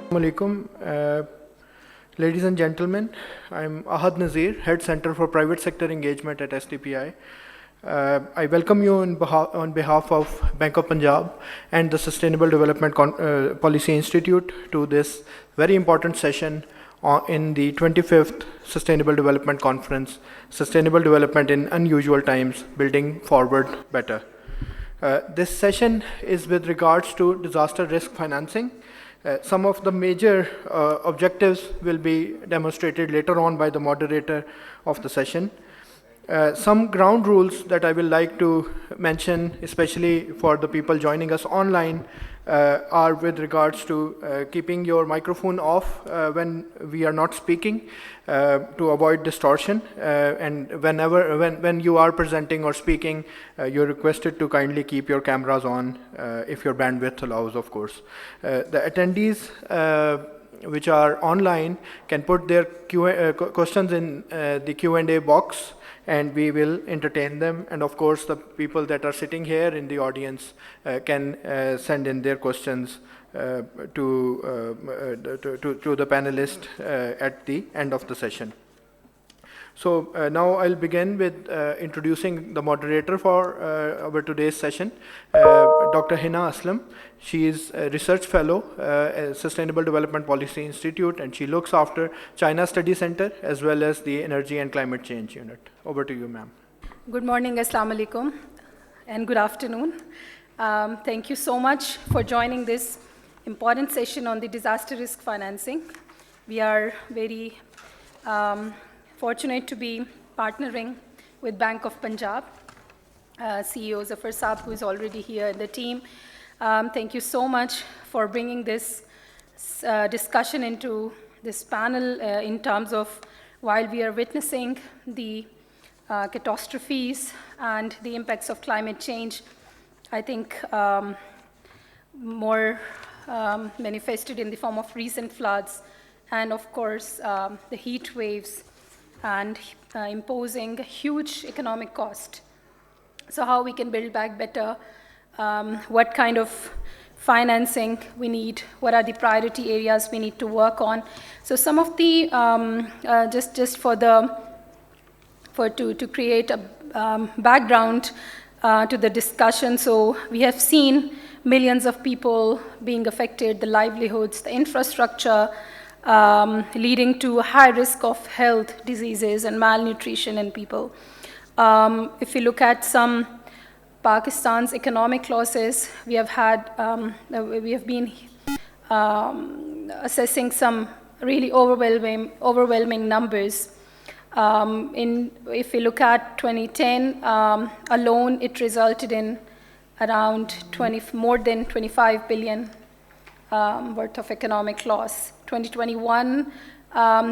Assalamualaikum. Ladies and gentlemen, I'm Ahad Nazir, Head Center for Private Sector Engagement at STPI. I welcome you on behalf of Bank of Punjab and the Sustainable Development Policy Institute to this very important session in the 25th Sustainable Development Conference, Sustainable Development in Unusual Times, Building Forward Better. This session is with regards to disaster risk financing. Some of the major objectives will be demonstrated later on by the moderator of the session. Some ground rules that I will like to mention, especially for the people joining us online, are with regards to keeping your microphone off when we are not speaking to avoid distortion. And when you are presenting or speaking, you're requested to kindly keep your cameras on if your bandwidth allows, of course. The attendees which are online can put their questions in the Q&A box, and we will entertain them. And of course, the people that are sitting here in the audience can send in their questions to the panelist at the end of the session. So now I'll begin with introducing the moderator for our today's session, Dr. Hina Aslam. She is a research fellow at Sustainable Development Policy Institute, and she looks after China Study Center as well as the Energy and Climate Change Unit. Over to you, ma'am. Good morning, Assalamu alaikum, and good afternoon. Thank you so much for joining this important session on the disaster risk financing. We are very fortunate to be partnering with Bank of Punjab, CEO Zafar Masud, who is already here in the team. Thank you so much for bringing this discussion into this panel in terms of while we are witnessing the catastrophes and the impacts of climate change, I think more manifested in the form of recent floods and of course the heat waves and imposing a huge economic cost. So how we can build back better, what kind of financing we need, what are the priority areas we need to work on. So some of the, to create a background to the discussion. So we have seen millions of people being affected, the livelihoods, the infrastructure, leading to a high risk of health diseases and malnutrition in people. If you look at some Pakistan's economic losses, we have been assessing some really overwhelming numbers. If we look at 2010 alone, it resulted in around more than 25 billion worth of economic loss. 2021,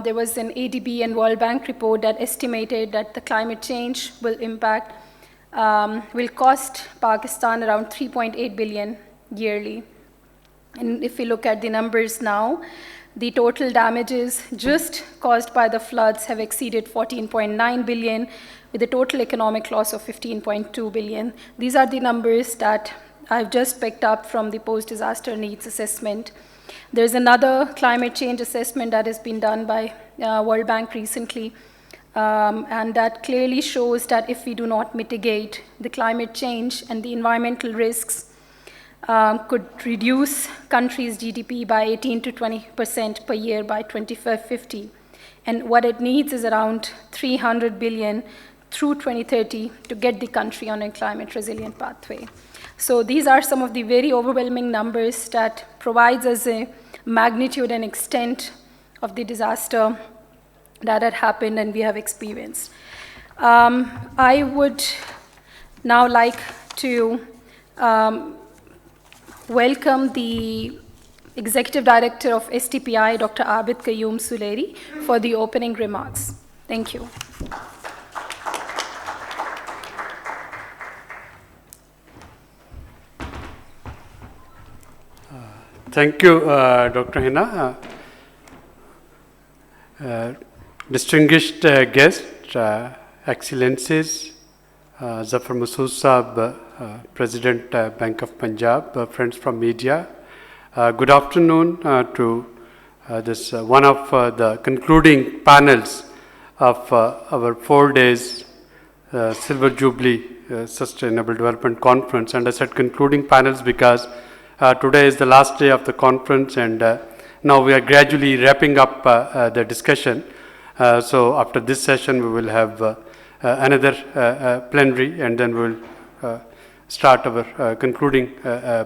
there was an ADB and World Bank report that estimated that the climate change will cost Pakistan around 3.8 billion yearly. And if we look at the numbers now, the total damages just caused by the floods have exceeded 14.9 billion, with a total economic loss of 15.2 billion. These are the numbers that I've just picked up from the post-disaster needs assessment. There's another climate change assessment that has been done by World Bank recently, and that clearly shows that if we do not mitigate the climate change and the environmental risks, could reduce countries' GDP by 18 to 20% per year by 2050. And what it needs is around 300 billion through 2030 to get the country on a climate resilient pathway. So these are some of the very overwhelming numbers that provides us a magnitude and extent of the disaster that had happened and we have experienced. I would now like to welcome the Executive Director of STPI, Dr. Abid Qayyum Suleri, for the opening remarks. Thank you. Thank you, Dr. Hina. Distinguished guests, Excellencies, Zafar Masud Saab, President, Bank of Punjab, friends from media. Good afternoon to this one of the concluding panels of our 4 days Silver Jubilee Sustainable Development Conference. And I said concluding panels because today is the last day of the conference, and now we are gradually wrapping up the discussion. So after this session, we will have another plenary, and then we will start our concluding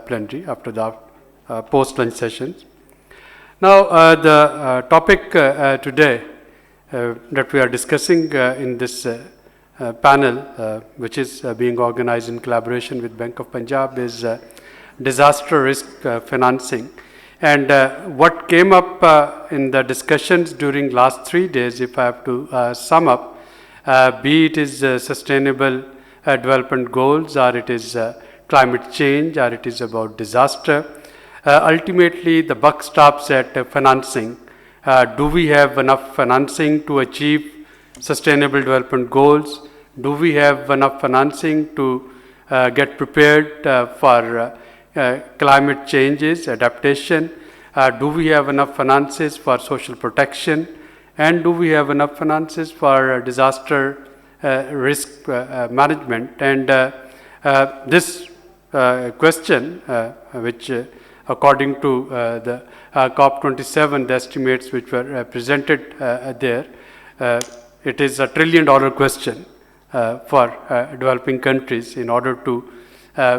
plenary after the post-lunch sessions. Now, the topic today that we are discussing in this panel, which is being organized in collaboration with Bank of Punjab, is disaster risk financing. And what came up in the discussions during last 3 days, if I have to sum up, be it is sustainable development goals, or it is climate change, or it is about disaster, ultimately the buck stops at financing. Do we have enough financing to achieve sustainable development goals? Do we have enough financing to get prepared for climate changes, adaptation? Do we have enough finances for social protection? And do we have enough finances for disaster risk management? And this question, which according to the COP27, the estimates which were presented there, it is $1 trillion question for developing countries in order to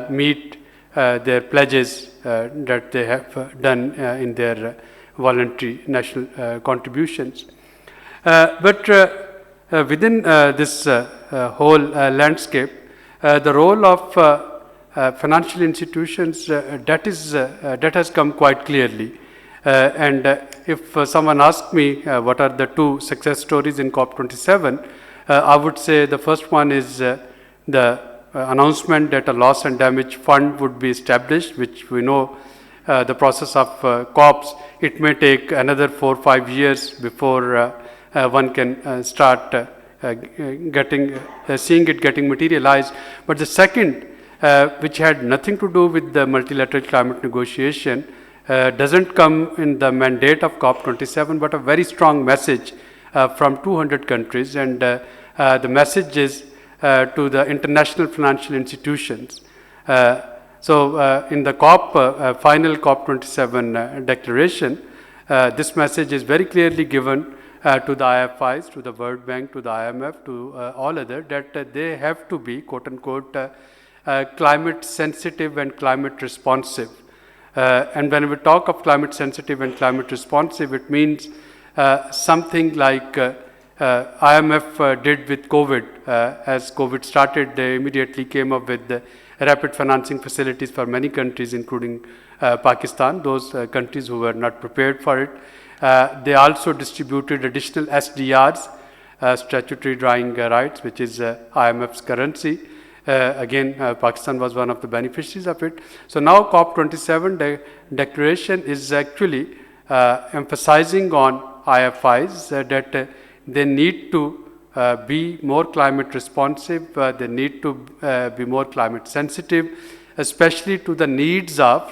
meet their pledges that they have done in their voluntary national contributions. But within this whole landscape, the role of financial institutions, that has come quite clearly. And if someone asks me what are the 2 success stories in COP27, I would say the first one is the announcement that a loss and damage fund would be established, which we know the process of COPs, it may take another 4 or 5 years before one can start seeing it getting materialized. But the second, which had nothing to do with the multilateral climate negotiation, doesn't come in the mandate of COP27, but a very strong message from 200 countries. And the message is to the international financial institutions. So in the final COP27 declaration, this message is very clearly given to the IFIs, to the World Bank, to the IMF, to all other, that they have to be, quote unquote, climate sensitive and climate responsive. And when we talk of climate sensitive and climate responsive, it means something like IMF did with COVID. As COVID started, they immediately came up with the rapid financing facilities for many countries, including Pakistan, those countries who were not prepared for it. They also distributed additional SDRs, statutory drawing rights, which is IMF's currency. Again, Pakistan was one of the beneficiaries of it. So now COP27 declaration is actually emphasizing on IFIs that they need to be more climate responsive, they need to be more climate sensitive, especially to the needs of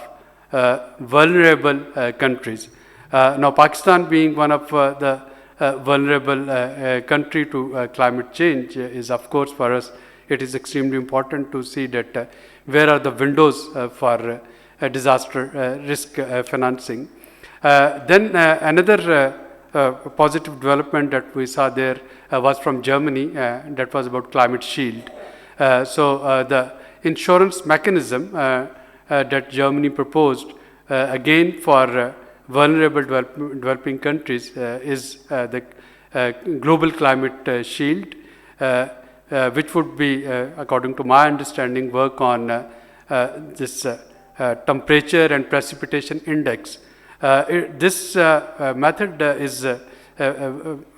vulnerable countries. Now, Pakistan being one of the vulnerable country to climate change is, of course, for us, it is extremely important to see that where are the windows for disaster risk financing. Then another positive development that we saw there was from Germany, that was about climate shield. So the insurance mechanism that Germany proposed, again for vulnerable developing countries, is the global climate shield, which would be, according to my understanding, work on this temperature and precipitation index. This method is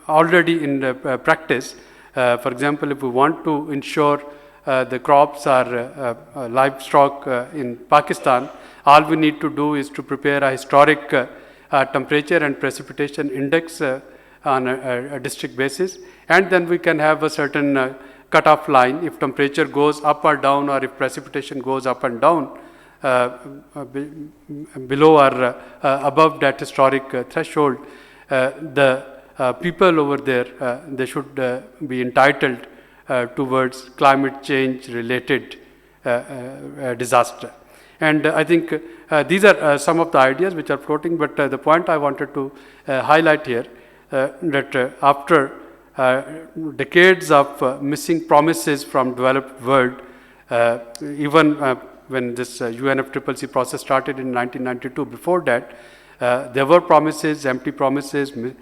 already in practice. For example, if we want to ensure the crops or livestock in Pakistan, all we need to do is to prepare a historic temperature and precipitation index on a district basis, and then we can have a certain cutoff line. If temperature goes up or down, or if precipitation goes up and down, below or above that historic threshold, the people over there, they should be entitled towards climate change related disaster. And I think these are some of the ideas which are floating, but the point I wanted to highlight here, that after decades of missing promises from developed world, even when this UNFCCC process started in 1992, before that, there were promises, empty promises from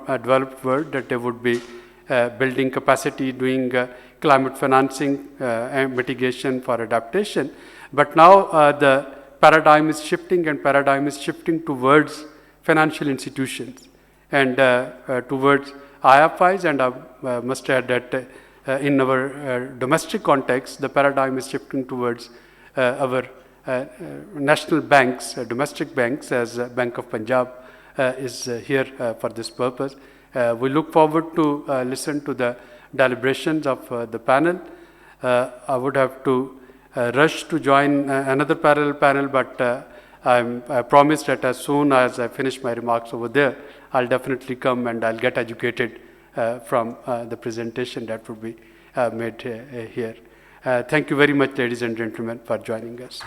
developed world that they would be building capacity, doing climate financing and mitigation for adaptation. But now the paradigm is shifting, and paradigm is shifting towards financial institutions and towards IFIs, and I must add that in our domestic context, the paradigm is shifting towards our national banks, domestic banks, as Bank of Punjab is here for this purpose. We look forward to listen to the deliberations of the panel. I would have to rush to join another parallel panel, but I promise that as soon as I finish my remarks over there, I'll definitely come and I'll get educated from the presentation that would be made here. Thank you very much, ladies and gentlemen, for joining us.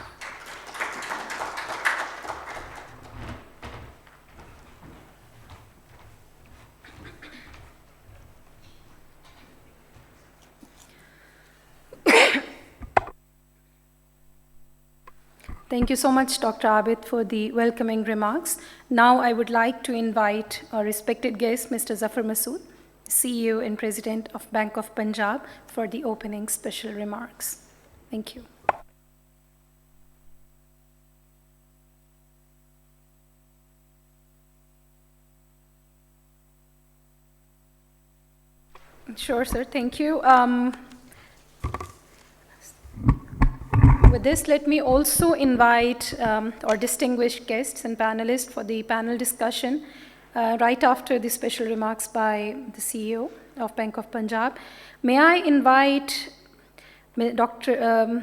Thank you so much, Dr. Abid, for the welcoming remarks. Now I would like to invite our respected guest, Mr. Zafar Masud, CEO and President of Bank of Punjab, for the opening special remarks. Thank you. Sure, sir. Thank you. With this, let me also invite our distinguished guests and panelists for the panel discussion right after the special remarks by the CEO of Bank of Punjab. May I invite Mr.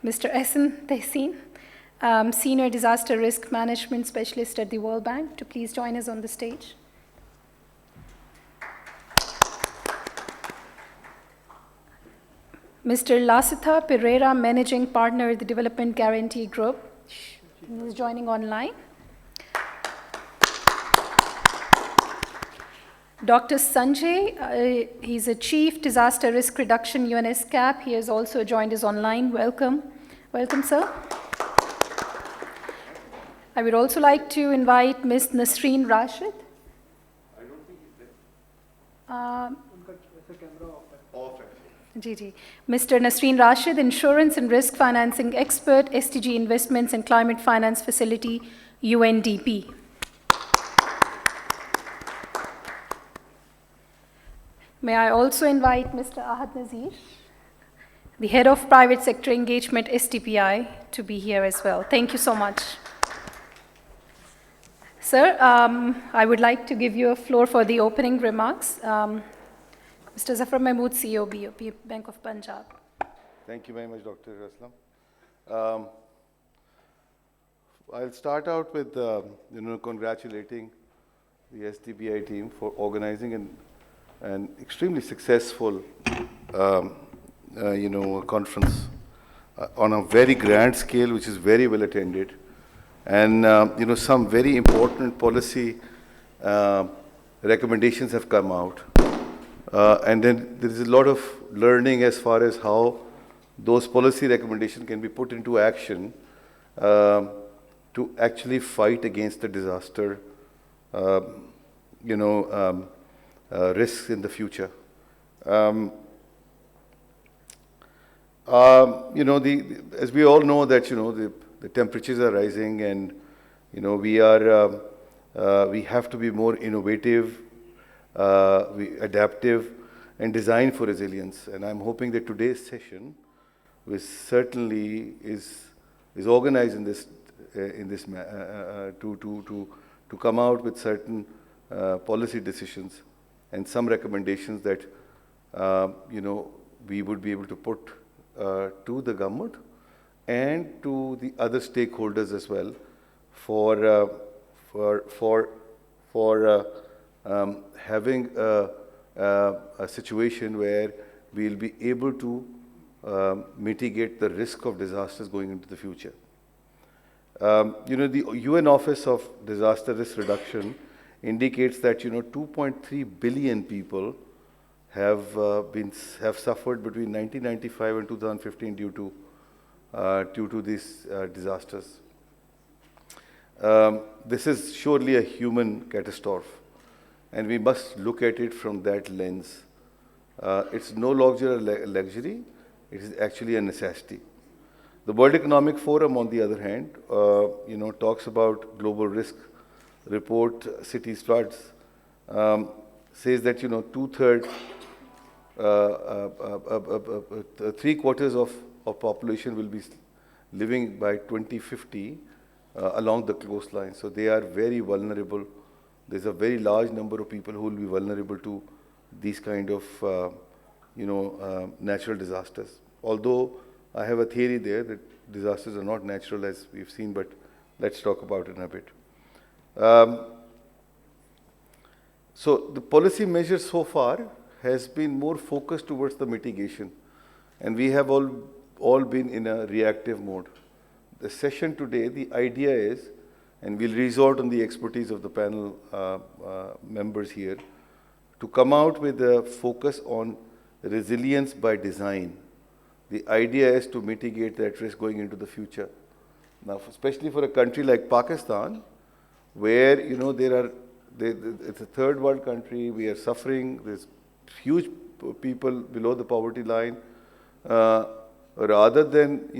Ehsan Tehseen, Senior Disaster Risk Management Specialist at the World Bank, to please join us on the stage. Mr. Lasitha Pereira, Managing Partner at the Development Guarantee Group, is joining online. Dr. Sanjay, he's a Chief Disaster Risk Reduction UNSCAP. He has also joined us online. Welcome. Welcome, sir. I would also like to invite Ms. Nasreen Rashid. I don't think he's there. Mr. Nasreen Rashid, Insurance and Risk Financing Expert, STG Investments and Climate Finance Facility, UNDP. May I also invite Mr. Ahad Nazir, the Head of Private Sector Engagement, STPI, to be here as well. Thank you so much. Sir, I would like to give you a floor for the opening remarks. Mr. Zafar Mahmood, CEO, BOP, Bank of Punjab. Thank you very much, Dr. Aslam. I'll start out with congratulating the STBI team for organizing an extremely successful conference on a very grand scale, which is very well attended, and some very important policy recommendations have come out. And then there is a lot of learning as far as how those policy recommendations can be put into action to actually fight against the disaster, risks in the future. As we all know that the temperatures are rising, and we have to be more innovative, adaptive, and design for resilience. And I'm hoping that today's session, which certainly is organized in this to come out with certain policy decisions and some recommendations that we would be able to put to the government and to the other stakeholders as well for having a situation where we'll be able to mitigate the risk of disasters going into the future. The UN Office of Disaster Risk Reduction indicates that 2.3 billion people have suffered between 1995 and 2015 due to these disasters. This is surely a human catastrophe, and we must look at it from that lens. It's no longer a luxury; it is actually a necessity. The World Economic Forum, on the other hand, talks about global risk report, cities floods, says that two-thirds, three-quarters of population will be living by 2050 along the coastline. So they are very vulnerable. There's a very large number of people who will be vulnerable to these kind of natural disasters. Although I have a theory there that disasters are not natural, as we've seen, but let's talk about it in a bit. So the policy measures so far has been more focused towards the mitigation, and we have all been in a reactive mode. The session today, the idea is, and we'll resort on the expertise of the panel members here, to come out with a focus on resilience by design. The idea is to mitigate that risk going into the future. Now, especially for a country like Pakistan, where it's a third world country, we are suffering. There's huge people below the poverty line. Rather than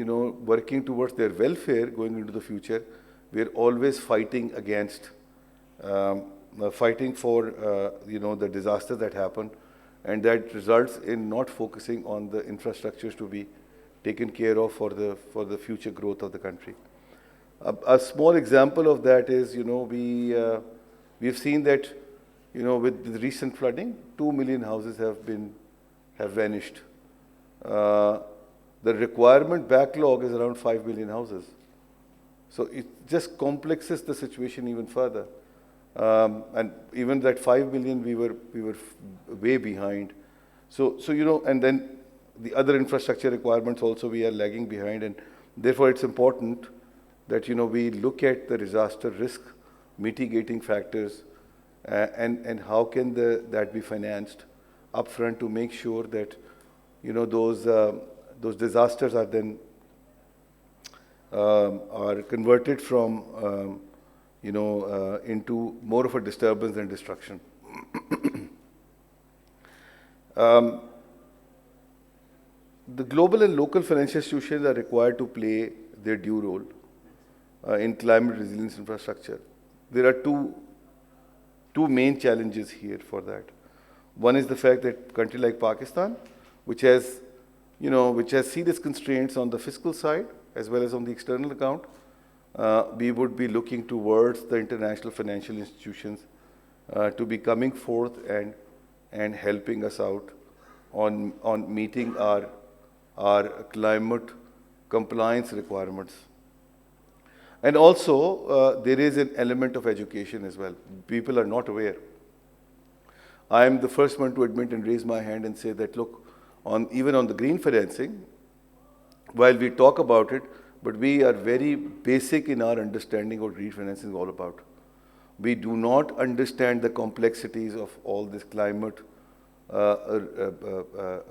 working towards their welfare going into the future, we are always fighting against, fighting for the disasters that happen, and that results in not focusing on the infrastructures to be taken care of for the future growth of the country. A small example of that is we've seen that with the recent flooding, 2 million houses have vanished. The requirement backlog is around 5 million houses. So it just complexes the situation even further. And even that 5 million, we were way behind. So and then the other infrastructure requirements also we are lagging behind, and therefore it's important that we look at the disaster risk mitigating factors and how can that be financed upfront to make sure that those disasters are then are converted from into more of a disturbance and destruction. The global and local financial institutions are required to play their due role in climate resilience infrastructure. There are two main challenges here for that. One is the fact that a country like Pakistan, which has serious constraints on the fiscal side as well as on the external account, we would be looking towards the international financial institutions to be coming forth and helping us out on meeting our climate compliance requirements. And also, there is an element of education as well. People are not aware. I am the first one to admit and raise my hand and say that, look, even on the green financing, while we talk about it, but we are very basic in our understanding of what green financing is all about. We do not understand the complexities of all this climate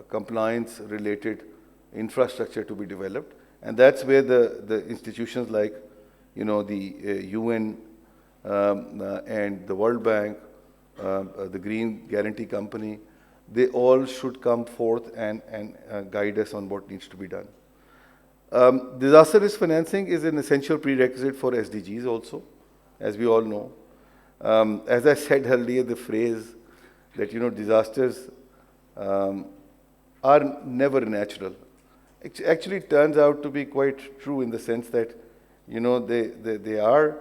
compliance-related infrastructure to be developed, and that's where the institutions like the UN and the World Bank, the Green Guarantee Company, they all should come forth and guide us on what needs to be done. Disaster risk financing is an essential prerequisite for SDGs also, as we all know. As I said earlier, the phrase that disasters are never natural. It actually turns out to be quite true in the sense that they are.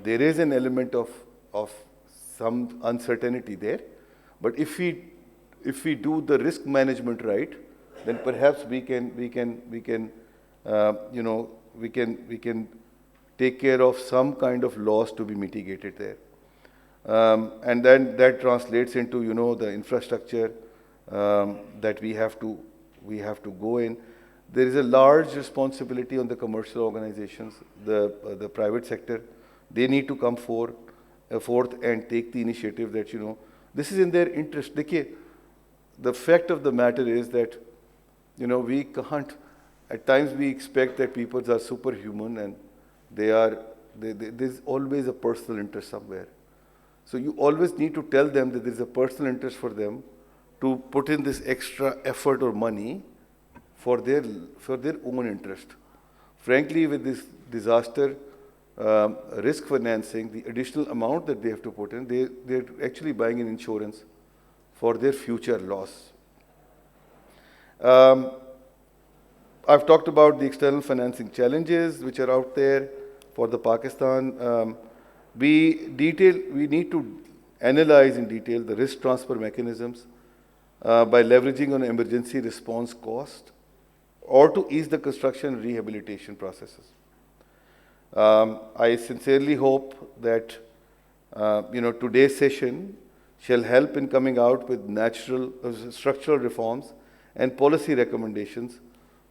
There is an element of some uncertainty there, but if we do the risk management right, then perhaps we can you know, we can take care of some kind of loss to be mitigated there. And then that translates into, you know, the infrastructure that we have to go in. There is a large responsibility on the commercial organizations, the private sector. They need to come forth and take the initiative that, you know, this is in their interest. The fact of the matter is that, you know, we can't, at times we expect that people are superhuman and there's always a personal interest somewhere. So you always need to tell them that there's a personal interest for them to put in this extra effort or money for their own interest. Frankly, with this disaster risk financing, the additional amount that they have to put in, they're actually buying an insurance for their future loss. I've talked about the external financing challenges which are out there for the Pakistan. We need to analyze in detail the risk transfer mechanisms by leveraging on emergency response cost or to ease the construction and rehabilitation processes. I sincerely hope that you know, today's session shall help in coming out with structural reforms and policy recommendations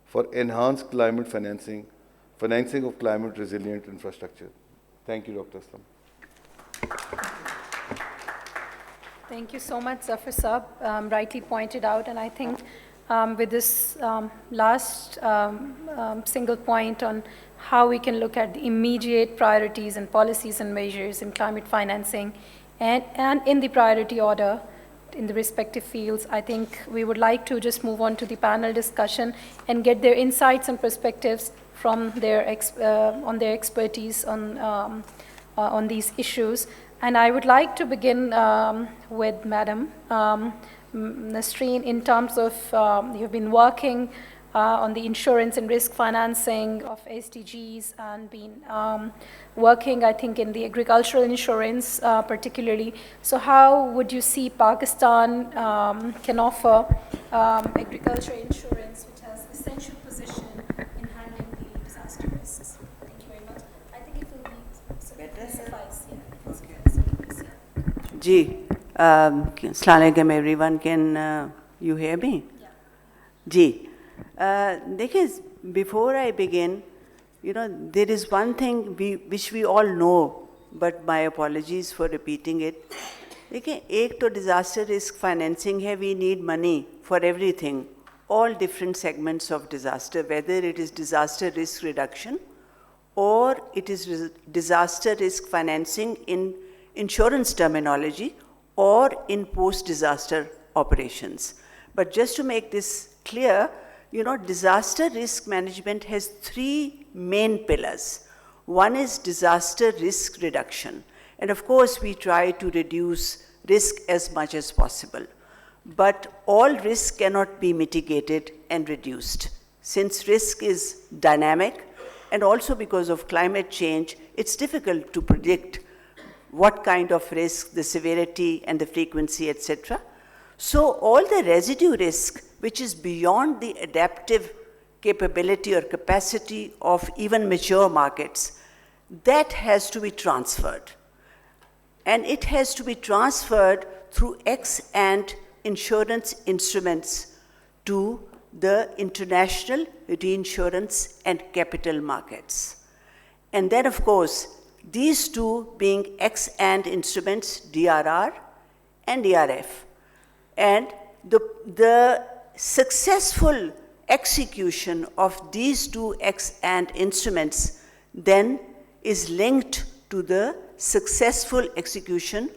for enhanced climate financing of climate resilient infrastructure. Thank you, Dr. Aslam. Thank you so much, Zafar Saab, rightly pointed out, and I think with this last single point on how we can look at the immediate priorities and policies and measures in climate financing and in the priority order in the respective fields, I think we would like to just move on to the panel discussion and get their insights and perspectives from their on their expertise on these issues. And I would like to begin with Madam Nasreen, in terms of you've been working on the insurance and risk financing of SDGs and been working, I think, in the agricultural insurance particularly. So how would you see Pakistan can offer agriculture insurance, which has essential position in handling the disaster risks? Thank you very much. I think it will be suffice. Ji, Assalamu alaikum everyone. Can you hear me? Yeah. Ji, before I begin, you know, there is one thing which we all know, but my apologies for repeating it. एक तो disaster risk financing है, we need money for everything, all different segments of disaster, whether it is disaster risk reduction or it is disaster risk financing in insurance terminology or in post-disaster operations. But just to make this clear, you know, disaster risk management has three main pillars. One is disaster risk reduction. And of course, we try to reduce risk as much as possible. But all risk cannot be mitigated and reduced. Since risk is dynamic, and also because of climate change, it's difficult to predict what kind of risk, the severity and the frequency, etc. So all the residue risk, which is beyond the adaptive capability or capacity of even mature markets, that has to be transferred. And it has to be transferred through ex-ante insurance instruments to the international reinsurance and capital markets. And then, of course, these two being ex-ante instruments, DRR and DRF. And the successful execution of these two ex-ante instruments then is linked to the successful execution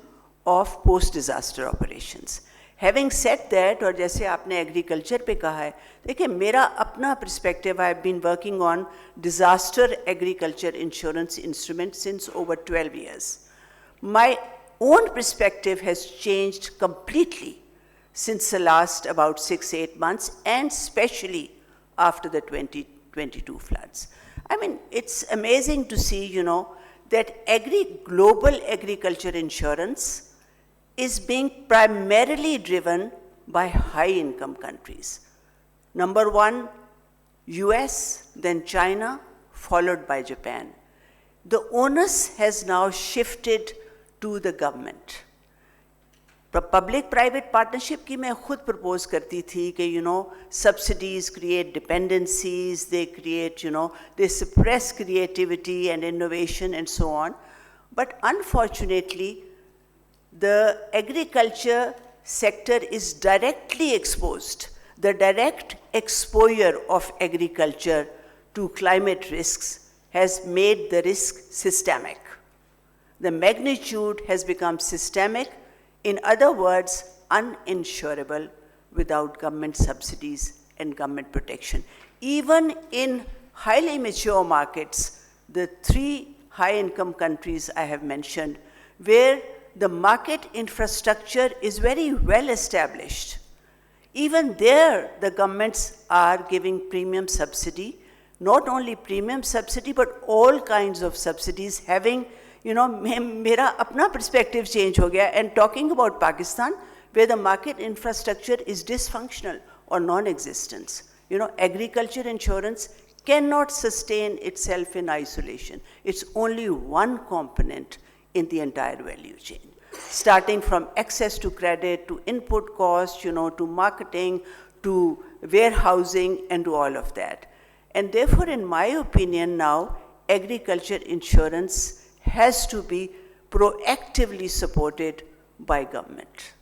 of post-disaster operations. Having said that, और जैसे आपने agriculture पे कहा है, देखिए मेरा अपना perspective, I've been working on disaster agriculture insurance instruments since over 12 years. My own perspective has changed completely since the last about 6-8 months, and especially after the 2022 floods. I mean, it's amazing to see, you know, that global agriculture insurance is being primarily driven by high-income countries. Number one, US, then China, followed by Japan. The onus has now shifted to the government. Public-private partnership की मैं खुद propose करती थी कि subsidies create dependencies, they create they suppress creativity and innovation and so on. But unfortunately, the agriculture sector is directly exposed. The direct exposure of agriculture to climate risks has made the risk systemic. The magnitude has become systemic, in other words, uninsurable without government subsidies and government protection. Even in highly mature markets, the 3 high-income countries I have mentioned, where the market infrastructure is very well established, even there the governments are giving premium subsidy, not only premium subsidy, but all kinds of subsidies having मेरा अपना perspective change हो गया. And talking about Pakistan, where the market infrastructure is dysfunctional or non-existent. Agriculture insurance cannot sustain itself in isolation. It's only one component in the entire value chain, starting from access to credit, to input cost, to marketing, to warehousing, and to all of that. And therefore, in my opinion now, agriculture insurance has to be proactively supported by government.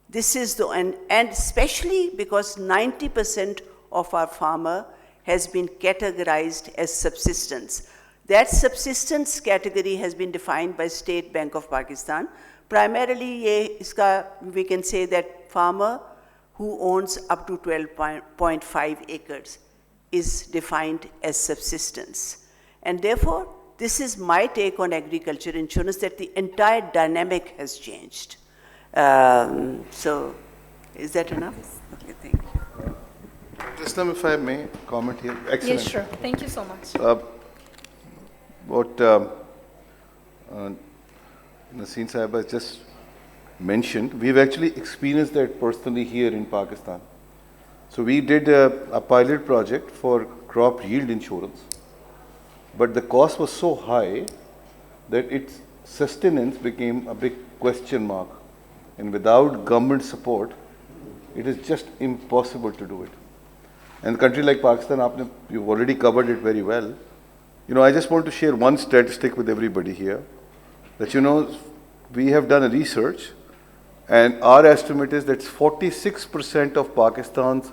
This is and especially because 90% of our farmer has been categorized as subsistence. That subsistence category has been defined by State Bank of Pakistan. Primarily, we can say that farmer who owns up to 12.5 acres is defined as subsistence. And therefore, this is my take on agriculture insurance, that the entire dynamic has changed. So, is that enough? Okay, thank you. Islam, if I may comment here. Excellent. Yes, sure. Thank you so much. What Naseem Sahib has just mentioned, we've actually experienced that personally here in Pakistan. So we did a pilot project for crop yield insurance, but the cost was so high that its sustenance became a big question mark. And without government support, it is just impossible to do it. And a country like Pakistan, you've already covered it very well. I just want to share one statistic with everybody here, that we have done a research, and our estimate is that 46% of Pakistan's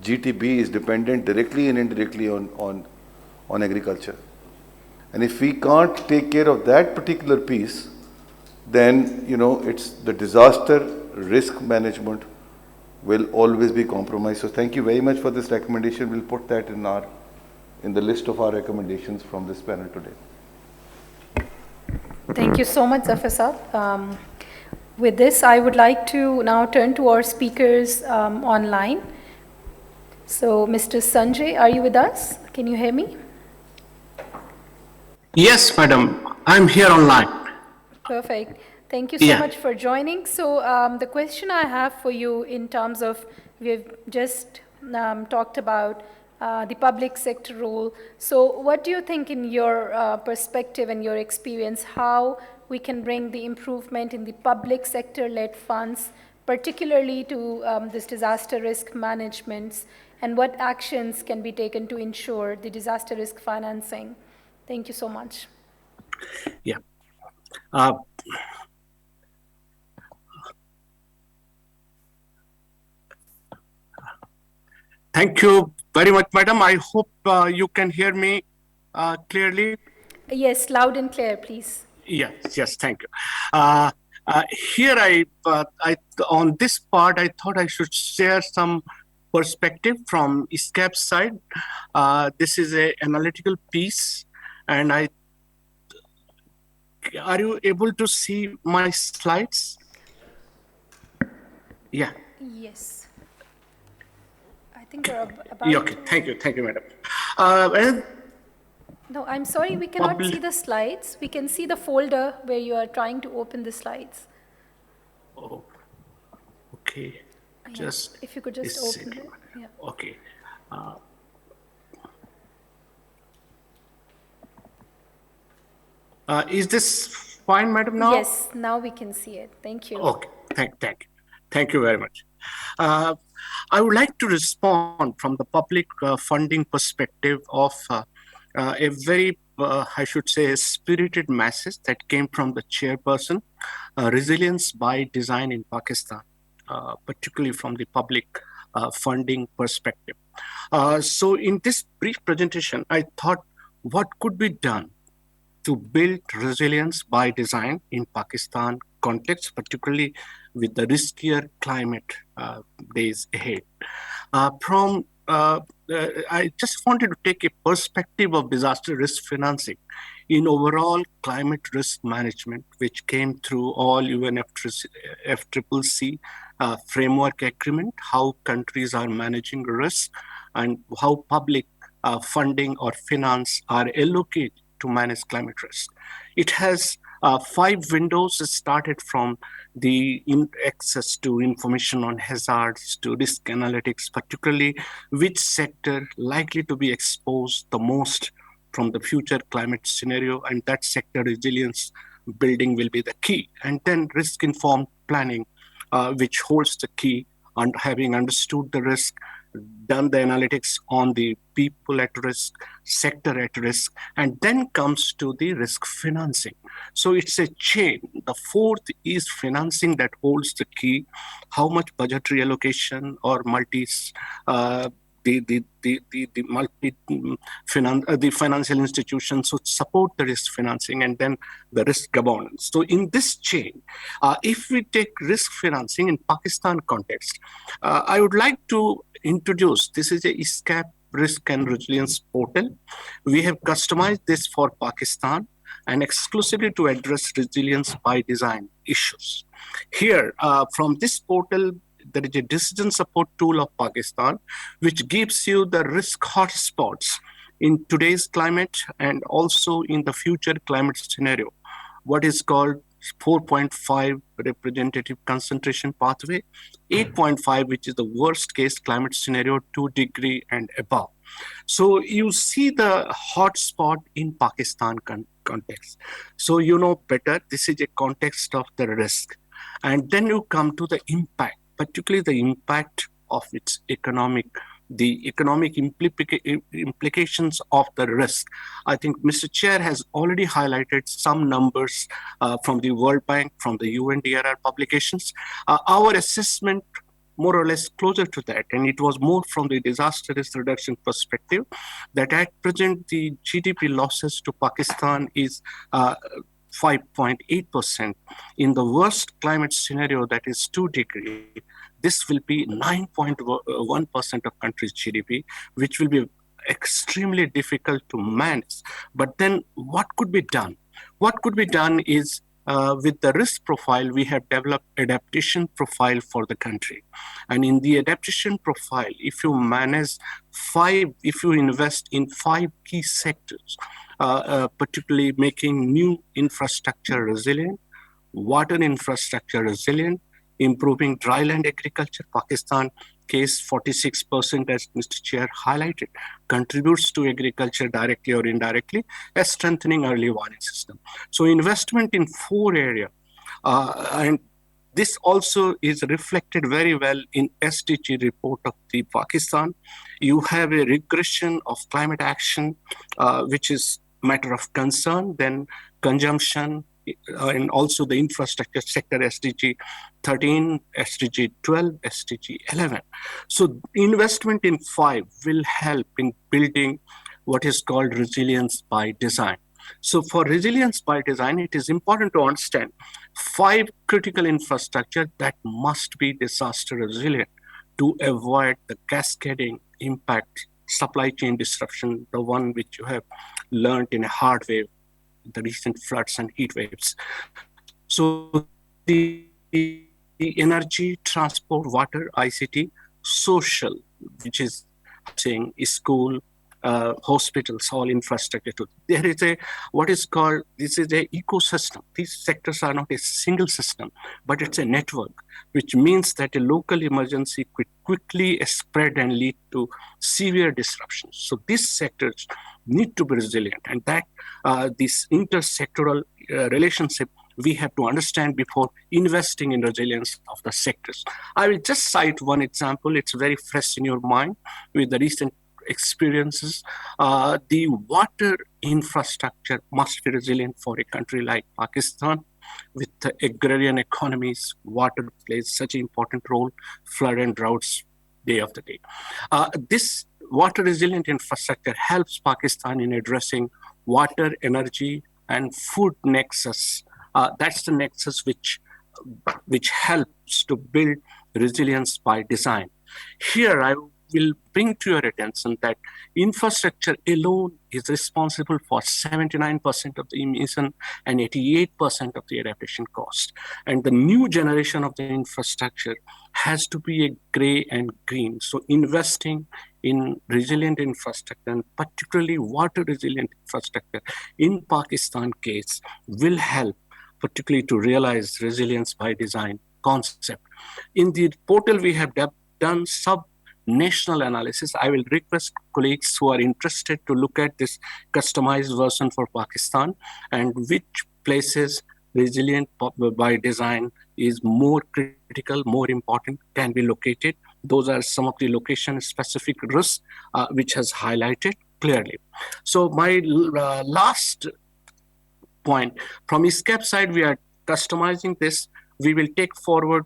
GDP is dependent directly and indirectly on agriculture. And if we can't take care of that particular piece, then it's the disaster risk management will always be compromised. So thank you very much for this recommendation. We'll put that in the list of our recommendations from this panel today. Thank you so much, Zafar Saab. With this, I would like to now turn to our speakers online. So, Mr. Sanjay, are you with us? Can you hear me? Yes, madam. I'm here online. Perfect. Thank you so much for joining. So the question I have for you in terms of, we've just talked about the public sector role. So what do you think in your perspective and your experience, how we can bring the improvement in the public sector-led funds, particularly to this disaster risk management, and what actions can be taken to ensure the disaster risk financing? Thank you so much. Yeah. Thank you very much, madam. I hope you can hear me clearly. Yes, loud and clear, please. Yes, thank you. Here, on this part, I thought I should share some perspective from ISCAP's side. This is an analytical piece, and are you able to see my slides? Yeah. Yes. I think we're about Okay, to... thank you, madam. No, I'm sorry, we cannot see the slides. We can see the folder where you are trying to open the slides. Oh, okay. Yeah, if you could just open it. Yeah. Okay. Is this fine, madam, now? Yes, now we can see it. Thank you. Okay, thank you very much. Uh, I would like to respond from the public funding perspective of a very, I should say, a spirited message that came from the chairperson, resilience by design in Pakistan, particularly from the public funding perspective. So in this brief presentation, I thought what could be done to build resilience by design in Pakistan context, particularly with the riskier climate days ahead. I just wanted to take a perspective of disaster risk financing in overall climate risk management, which came through all UNFCCC framework agreement, how countries are managing risk and how public funding or finance are allocated to manage climate risk. It has 5 windows started from the access to information on hazards to risk analytics, particularly which sector likely to be exposed the most from the future climate scenario, and that sector resilience building will be the key. And then risk-informed planning, which holds the key on having understood the risk, done the analytics on the people at risk, sector at risk, and then comes to the risk financing. So it's a chain. The fourth is financing that holds the key, how much budgetary allocation or the financial institutions would support the risk financing, and then the risk governance. So in this chain, if we take risk financing in Pakistan context, I would like to introduce, this is a ISCAP risk and resilience portal. We have customized this for Pakistan and exclusively to address resilience by design issues. Here, from this portal, there is a decision support tool of Pakistan, which gives you the risk hotspots in today's climate and also in the future climate scenario, what is called 4.5 representative concentration pathway, 8.5, which is the worst case climate scenario, 2 degree and above. So you see the hotspot in Pakistan context. So you know better, this is a context of the risk. And then you come to the impact, particularly the impact of its the economic implications of the risk. I think Mr. Chair has already highlighted some numbers from the World Bank, from the UNDRR publications. Our assessment more or less closer to that, and it was more from the disaster risk reduction perspective, that at present the GDP losses to Pakistan is 5.8%. In the worst climate scenario, that is 2 degrees, this will be 9.1% of country's GDP, which will be extremely difficult to manage. But then what could be done? What could be done is with the risk profile, we have developed adaptation profile for the country. And in the adaptation profile, if you invest in 5 key sectors, particularly making new infrastructure resilient, water infrastructure resilient, improving dryland agriculture. Pakistan case 46%, as Mr. Chair highlighted, contributes to agriculture directly or indirectly, as strengthening early warning system. So investment in 4 areas, and this also is reflected very well in SDG report of the Pakistan. You have a regression of climate action, which is matter of concern, then consumption, and also the infrastructure sector, SDG 13, SDG 12, SDG 11. So investment in 5 will help in building what is called resilience by design. So for resilience by design, it is important to understand 5 critical infrastructure that must be disaster resilient to avoid the cascading impact, supply chain disruption, the one which you have learned in a hard way, the recent floods and heat waves. So the energy, transport, water, ICT, social, which is saying school, hospitals, all infrastructure. There is this is a ecosystem. These sectors are not a single system, but it's a network, which means that a local emergency could quickly spread and lead to severe disruptions. So these sectors need to be resilient, and that this intersectoral relationship we have to understand before investing in resilience of the sectors. I will just cite one example. It's very fresh in your mind with the recent experiences. The water infrastructure must be resilient for a country like Pakistan. With the agrarian economies, water plays such an important role, flood and droughts day after day. This water resilient infrastructure helps Pakistan in addressing water, energy, and food nexus. That's the nexus which helps to build resilience by design. Here, I will bring to your attention that infrastructure alone is responsible for 79% of the emission and 88% of the adaptation cost. And the new generation of the infrastructure has to be a gray and green. So investing in resilient infrastructure, and particularly water resilient infrastructure in Pakistan case, will help particularly to realize resilience by design concept. In the portal, we have done sub-national analysis. I will request colleagues who are interested to look at this customized version for Pakistan and which places resilient by design is more critical, more important, can be located. Those are some of the location-specific risks which has highlighted clearly. So my last point, from ISCAP side, we are customizing this. We will take forward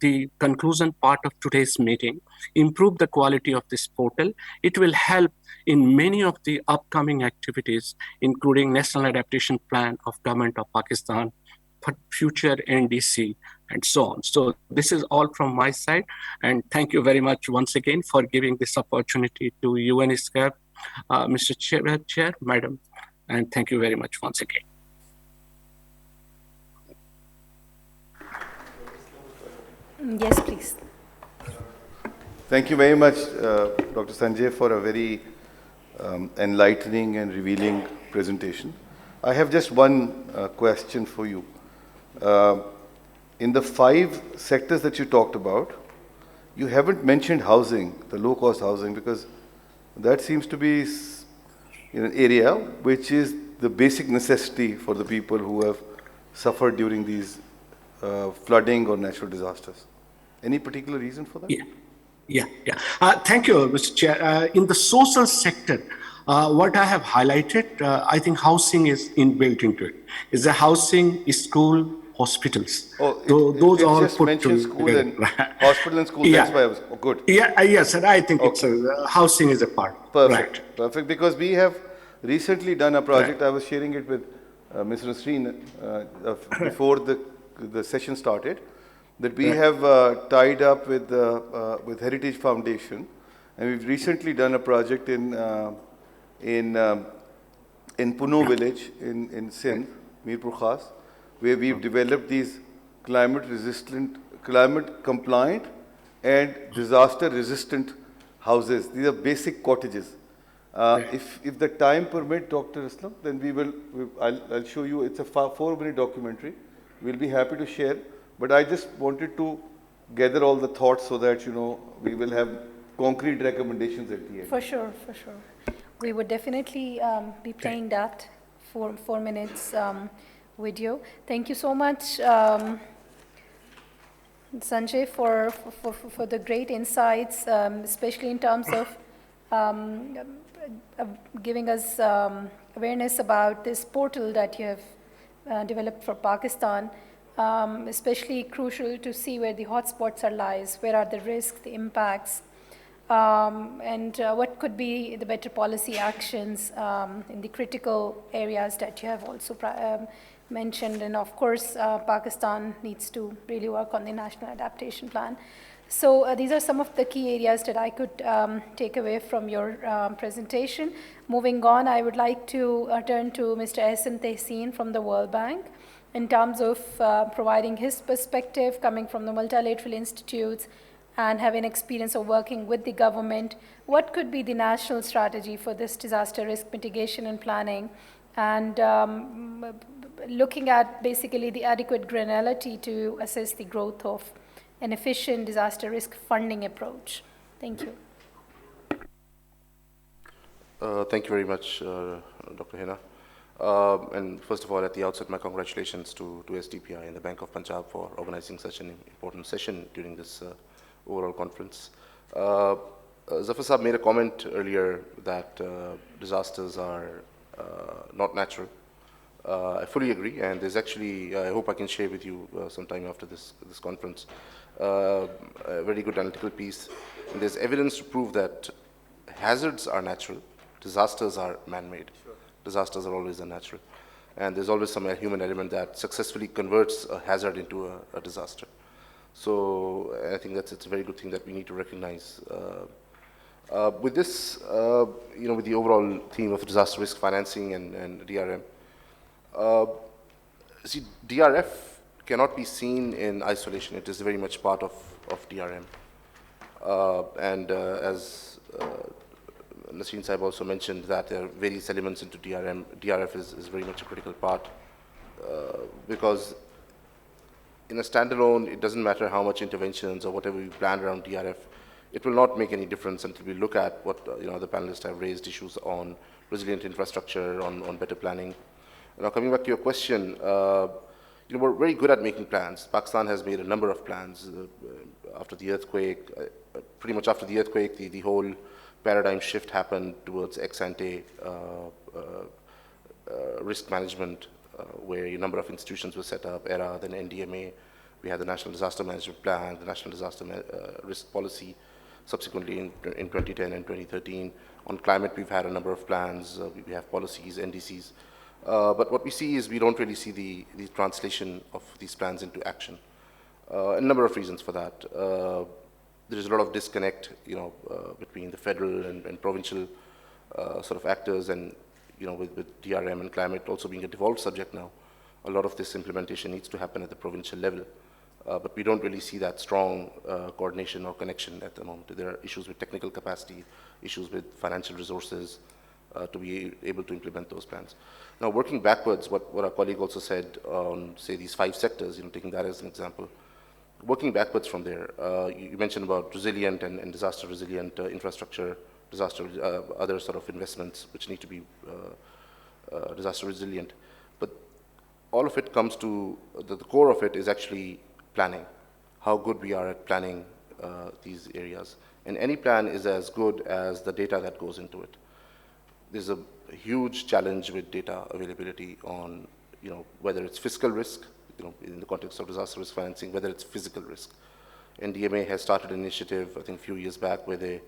the conclusion part of today's meeting, improve the quality of this portal. It will help in many of the upcoming activities, including National Adaptation Plan of Government of Pakistan, future NDC, and so on. So this is all from my side. And thank you very much once again for giving this opportunity to UNISCAP, Mr. Chair, Madam, and thank you very much once again. Yes, please. Thank you very much, Dr. Sanjay, for a very enlightening and revealing presentation. I have just one question for you. In the 5 sectors that you talked about, you haven't mentioned housing, the low-cost housing, because that seems to be an area which is the basic necessity for the people who have suffered during these flooding or natural disasters. Any particular reason for that? Yeah. Thank you, Mr. Chair. In the social sector, what I have highlighted, I think housing is inbuilt into it. Is the housing, school, hospitals. Those all just mentioned school and hospital and school. That's why I was good. Yes, and I think it's housing is a part. Perfect. Right. Perfect. Because we have recently done a project. Right. I was sharing it with Ms. Nasreen before the session started. That we have tied up with Heritage Foundation, and we've recently done a project in Puno village in Sindh, Mirpur Khas, where we've developed these climate compliant and disaster resistant houses. These are basic cottages. If the time permit, Dr. Islam, then I'll show you. It's a 4-minute documentary. We'll be happy to share. But I just wanted to gather all the thoughts so that, we will have concrete recommendations at the end. For sure. We would definitely be playing that 4 minutes video. Thank you so much, Sanjay, for the great insights, especially in terms of giving us awareness about this portal that you have developed for Pakistan. Especially crucial to see where the hotspots are lies, where are the risks, the impacts, and what could be the better policy actions in the critical areas that you have also mentioned. And of course, Pakistan needs to really work on the National Adaptation Plan. So these are some of the key areas that I could take away from your presentation. Moving on, I would like to turn to Mr. Ehsan Tehseen from the World Bank, in terms of providing his perspective coming from the multilateral institutes and having experience of working with the government. What could be the national strategy for this disaster risk mitigation and planning, and looking at basically the adequate granularity to assess the growth of an efficient disaster risk funding approach? Thank you. Thank you very much, Dr. Hina. And first of all, at the outset, my congratulations to SDPI and the Bank of Punjab for organizing such an important session during this overall conference. Zafar Saab made a comment earlier that disasters are not natural. I fully agree, and there's actually, I hope I can share with you sometime after this conference, a very good analytical piece. And there's evidence to prove that hazards are natural, disasters are man-made. Sure. Disasters are always unnatural. And there's always some human element that successfully converts a hazard into a disaster. So I think it's a very good thing that we need to recognize. With this, with the overall theme of disaster risk financing and DRM, see, DRF cannot be seen in isolation. It is very much part of DRM. As Nasreen Saib also mentioned, that there are various elements into DRM. DRF is very much a critical part because in a standalone, it doesn't matter how much interventions or whatever we plan around DRF, it will not make any difference until we look at what the panelists have raised issues on resilient infrastructure, on better planning. Now, coming back to your question, we're very good at making plans. Pakistan has made a number of plans after the earthquake. Pretty much after the earthquake, the whole paradigm shift happened towards ex-ante risk management, where a number of institutions were set up, ERA, then NDMA. We had the National Disaster Management Plan, the National Disaster Risk Policy, subsequently in 2010 and 2013. On climate, we've had a number of plans. We have policies, NDCs. But what we see is we don't really see the translation of these plans into action. A number of reasons for that. There's a lot of disconnect, between the federal and provincial sort of actors, and with DRM and climate also being a devolved subject now, a lot of this implementation needs to happen at the provincial level. But we don't really see that strong coordination or connection at the moment. There are issues with technical capacity, issues with financial resources to be able to implement those plans. Now, working backwards, what our colleague also said on, say, these 5 sectors, taking that as an example, working backwards from there, you mentioned about resilient and disaster resilient infrastructure, other sort of investments which need to be disaster resilient. But all of it comes to, the core of it is actually planning, how good we are at planning these areas. And any plan is as good as the data that goes into it. There's a huge challenge with data availability on, whether it's fiscal risk, in the context of disaster risk financing, whether it's physical risk. NDMA has started an initiative, I think a few years back, where they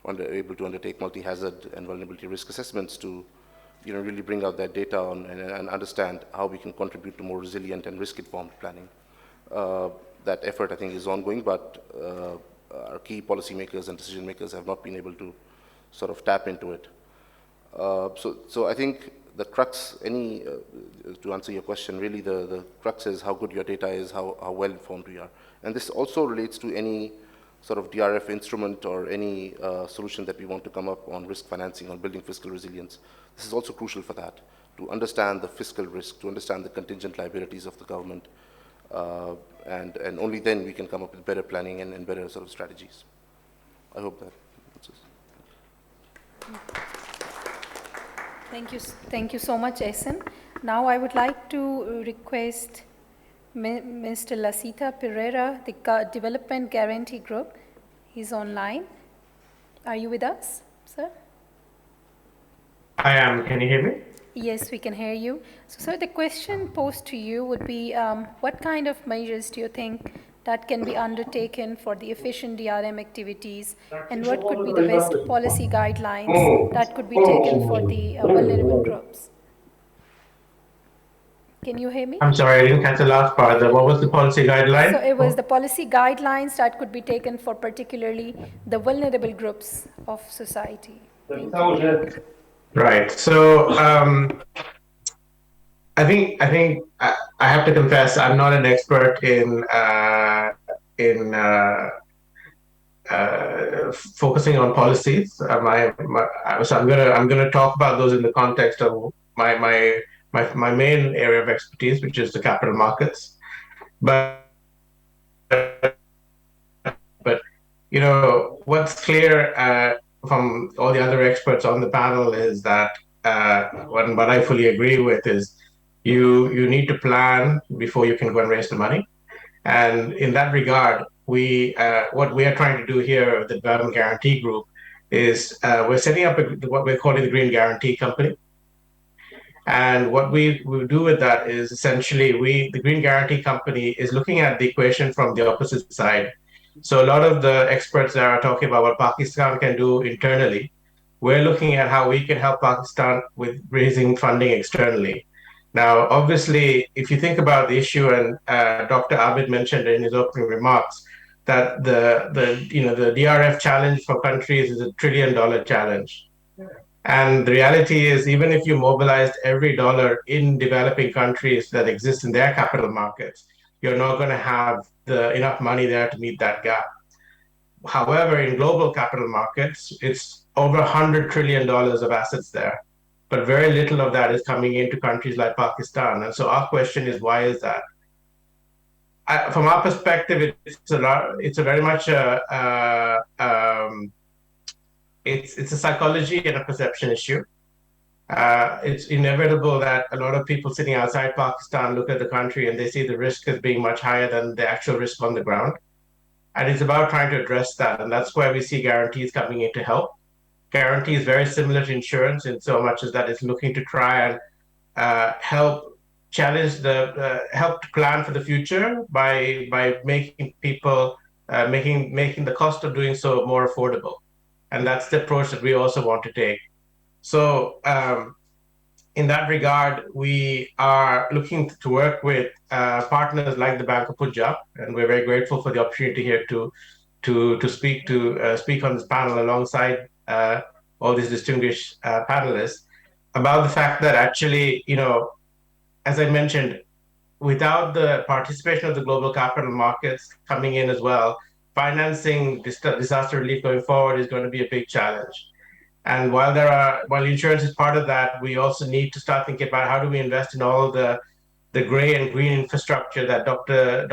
were able to undertake multi-hazard and vulnerability risk assessments to really bring out that data and understand how we can contribute to more resilient and risk-informed planning. That effort, I think, is ongoing, but our key policymakers and decision makers have not been able to sort of tap into it. So I think the crux, to answer your question, really the crux is how good your data is, how well informed we are. And this also relates to any sort of DRF instrument or any solution that we want to come up on risk financing, on building fiscal resilience. This is also crucial for that, to understand the fiscal risk, to understand the contingent liabilities of the government, and only then we can come up with better planning and better sort of strategies. I hope that answers. Thank you so much, Ehsan. Now I would like to request Mr. Lasita Pereira, the Development Guarantee Group. He's online. Are you with us, sir? I am. Can you hear me? Yes, we can hear you. So, sir, the question posed to you would be, what kind of measures do you think that can be undertaken for the efficient DRM activities, and what could be the best policy guidelines that could be taken for the vulnerable groups? Can you hear me? I'm sorry, I didn't catch the last part. What was the policy guideline? So it was the policy guidelines that could be taken for particularly the vulnerable groups of society. Thank you. Right. So I think I have to confess I'm not an expert in focusing on policies. So I'm gonna talk about those in the context of my main area of expertise, which is the capital markets. But what's clear from all the other experts on the panel is that what I fully agree with is you need to plan before you can go and raise the money. And in that regard, what we are trying to do here with the Development Guarantee Group is we're setting up what we're calling the Green Guarantee Company. And what we do with that is essentially the Green Guarantee Company is looking at the equation from the opposite side. So a lot of the experts that are talking about what Pakistan can do internally, we're looking at how we can help Pakistan with raising funding externally. Now, obviously, if you think about the issue, and Dr. Abid mentioned in his opening remarks that the DRF challenge for countries is $1 trillion challenge. And the reality is, even if you mobilized every dollar in developing countries that exist in their capital markets, you're not going to have enough money there to meet that gap. However, in global capital markets, it's over $100 trillion of assets there, but very little of that is coming into countries like Pakistan. And so our question is, why is that? From our perspective, it's a very much it's a psychology and a perception issue. It's inevitable that a lot of people sitting outside Pakistan look at the country and they see the risk as being much higher than the actual risk on the ground. And it's about trying to address that. And that's where we see guarantees coming in to help. Guarantee is very similar to insurance in so much as that it's looking to try and help help to plan for the future by making people, making the cost of doing so more affordable. And that's the approach that we also want to take. So in that regard, we are looking to work with partners like the Bank of Punjab, and we're very grateful for the opportunity here to speak on this panel alongside all these distinguished panelists about the fact that actually, as I mentioned, without the participation of the global capital markets coming in as well, financing disaster relief going forward is going to be a big challenge. And while insurance is part of that, we also need to start thinking about how do we invest in all the gray and green infrastructure that Dr.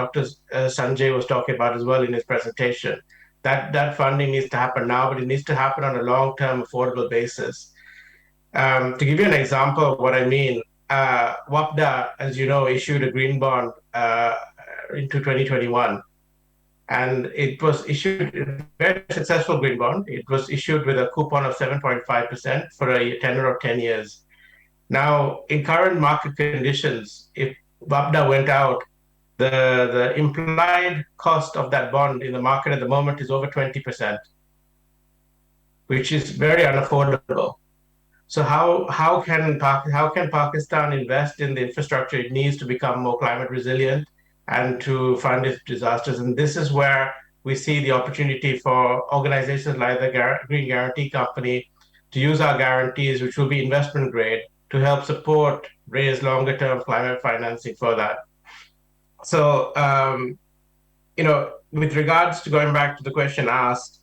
Sanjay was talking about as well in his presentation. That funding needs to happen now, but it needs to happen on a long-term, affordable basis. To give you an example of what I mean, WAPDA, as you know, issued a green bond into 2021. And it was issued a very successful green bond. It was issued with a coupon of 7.5% for a tenure of 10 years. Now, in current market conditions, if WAPDA went out, the implied cost of that bond in the market at the moment is over 20%, which is very unaffordable. So how can Pakistan invest in the infrastructure it needs to become more climate resilient and to fund its disasters? And this is where we see the opportunity for organizations like the Green Guarantee Company to use our guarantees, which will be investment grade, to help support raise longer term climate financing for that. So, with regards to going back to the question asked,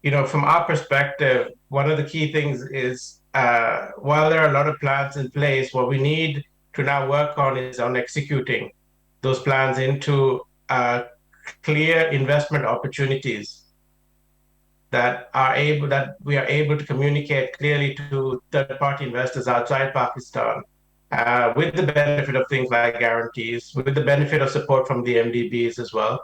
from our perspective, one of the key things is while there are a lot of plans in place, what we need to now work on is on executing those plans into clear investment opportunities that we are able to communicate clearly to third-party investors outside Pakistan, with the benefit of things like guarantees, with the benefit of support from the MDBs as well,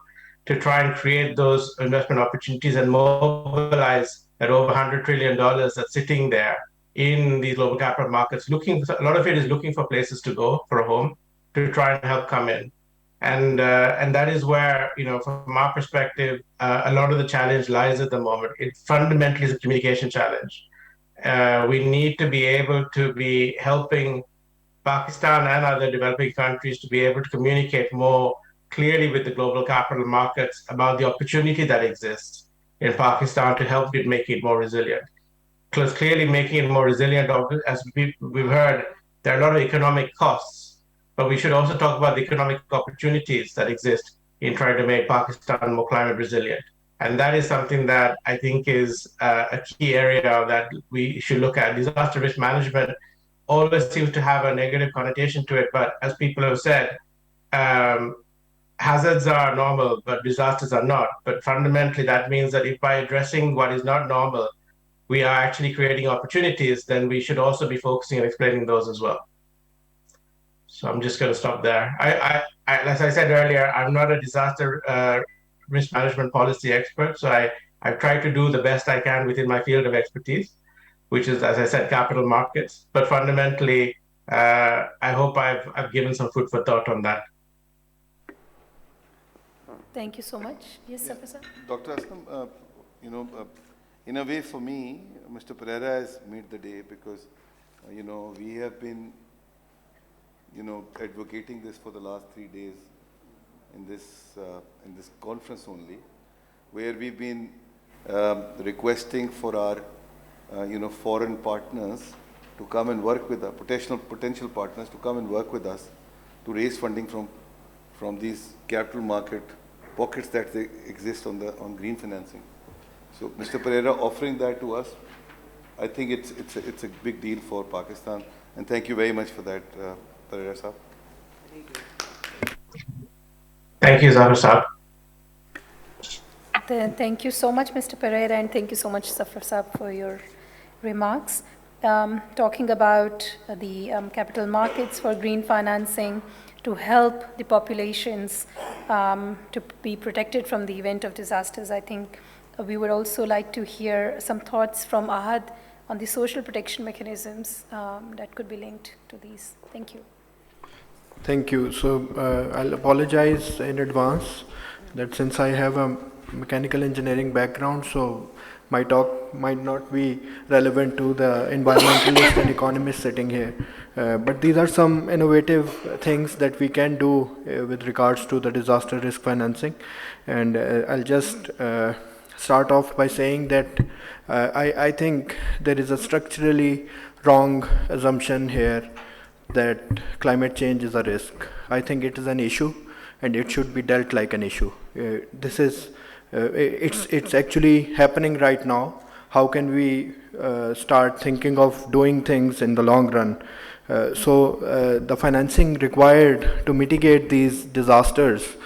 to try and create those investment opportunities and mobilize that over $100 trillion that's sitting there in these global capital markets. A lot of it is looking for places to go for a home to try and help come in. And that is where, from our perspective, a lot of the challenge lies at the moment. It fundamentally is a communication challenge. We need to be able to be helping Pakistan and other developing countries to be able to communicate more clearly with the global capital markets about the opportunity that exists in Pakistan to help it make it more resilient. Because clearly making it more resilient, as we've heard, there are a lot of economic costs, but we should also talk about the economic opportunities that exist in trying to make Pakistan more climate resilient. And that is something that I think is a key area that we should look at. Disaster risk management always seems to have a negative connotation to it, but as people have said, hazards are normal, but disasters are not. But fundamentally, that means that if by addressing what is not normal, we are actually creating opportunities, then we should also be focusing on explaining those as well. So I'm just going to stop there. As I said earlier, I'm not a disaster risk management policy expert, so I've tried to do the best I can within my field of expertise, which is, as I said, capital markets. But fundamentally, I hope I've given some food for thought on that. Thank you so much. Yes, Zafar sir. Dr. Aslam, in a way for me, Mr. Pereira has made the day because, we have been, advocating this for the last 3 days in this conference only, where we've been requesting for our, foreign partners to come and work with us, potential partners to come and work with us to raise funding from these capital market pockets that they exist on green financing. So Mr. Pereira offering that to us, I think it's a big deal for Pakistan, and thank you very much for that, Pereira Saab. Thank you, Zafar Saab. Thank you so much, Mr. Pereira, and thank you so much, Zafar Saab, for your remarks. Talking about the capital markets for green financing to help the populations to be protected from the event of disasters, I think we would also like to hear some thoughts from Ahad on the social protection mechanisms that could be linked to these. Thank you. Thank you. So I'll apologize in advance that since I have a mechanical engineering background, so my talk might not be relevant to the environmentalist and economist sitting here. But these are some innovative things that we can do with regards to the disaster risk financing. And I'll just start off by saying that I think there is a structurally wrong assumption here that climate change is a risk. I think it is an issue and it should be dealt like an issue. It's actually happening right now. How can we start thinking of doing things in the long run? So the financing required to mitigate these disasters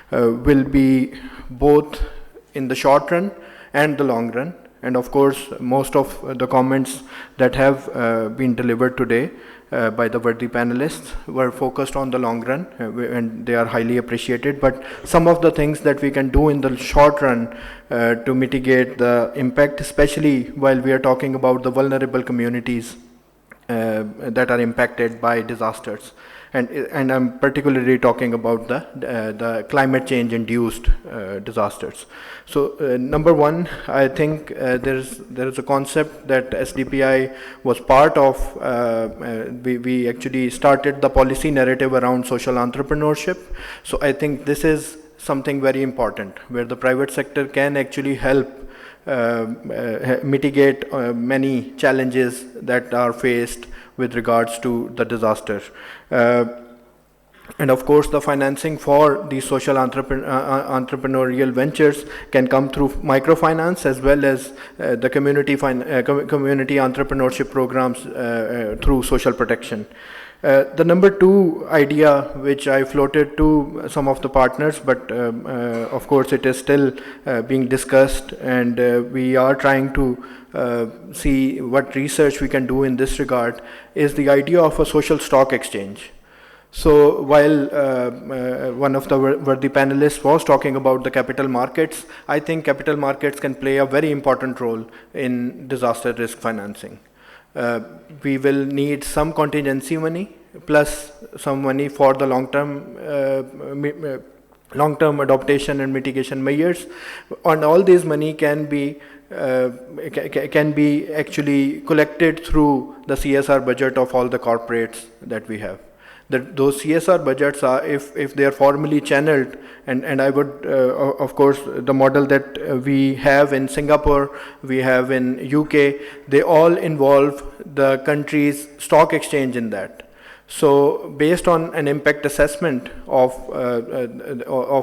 will be both in the short run and the long run. And of course, most of the comments that have been delivered today by the worthy panelists were focused on the long run, and they are highly appreciated. But some of the things that we can do in the short run to mitigate the impact, especially while we are talking about the vulnerable communities that are impacted by disasters. And I'm particularly talking about the climate change induced disasters. So number one, I think there is a concept that SDPI was part of. We actually started the policy narrative around social entrepreneurship. So I think this is something very important where the private sector can actually help mitigate many challenges that are faced with regards to the disaster. And of course, the financing for these social entrepreneurial ventures can come through microfinance as well as the community entrepreneurship programs through social protection. The number two idea, which I floated to some of the partners, but of course it is still being discussed, and we are trying to see what research we can do in this regard, is the idea of a social stock exchange. So while one of the worthy panelists was talking about the capital markets, I think capital markets can play a very important role in disaster risk financing. We will need some contingency money plus some money for the long-term adaptation and mitigation measures, and all this money can be actually collected through the CSR budget of all the corporates that we have. Those CSR budgets are, if they are formally channeled, and I would, of course, the model that we have in Singapore, we have in UK, they all involve the country's stock exchange in that. So based on an impact assessment of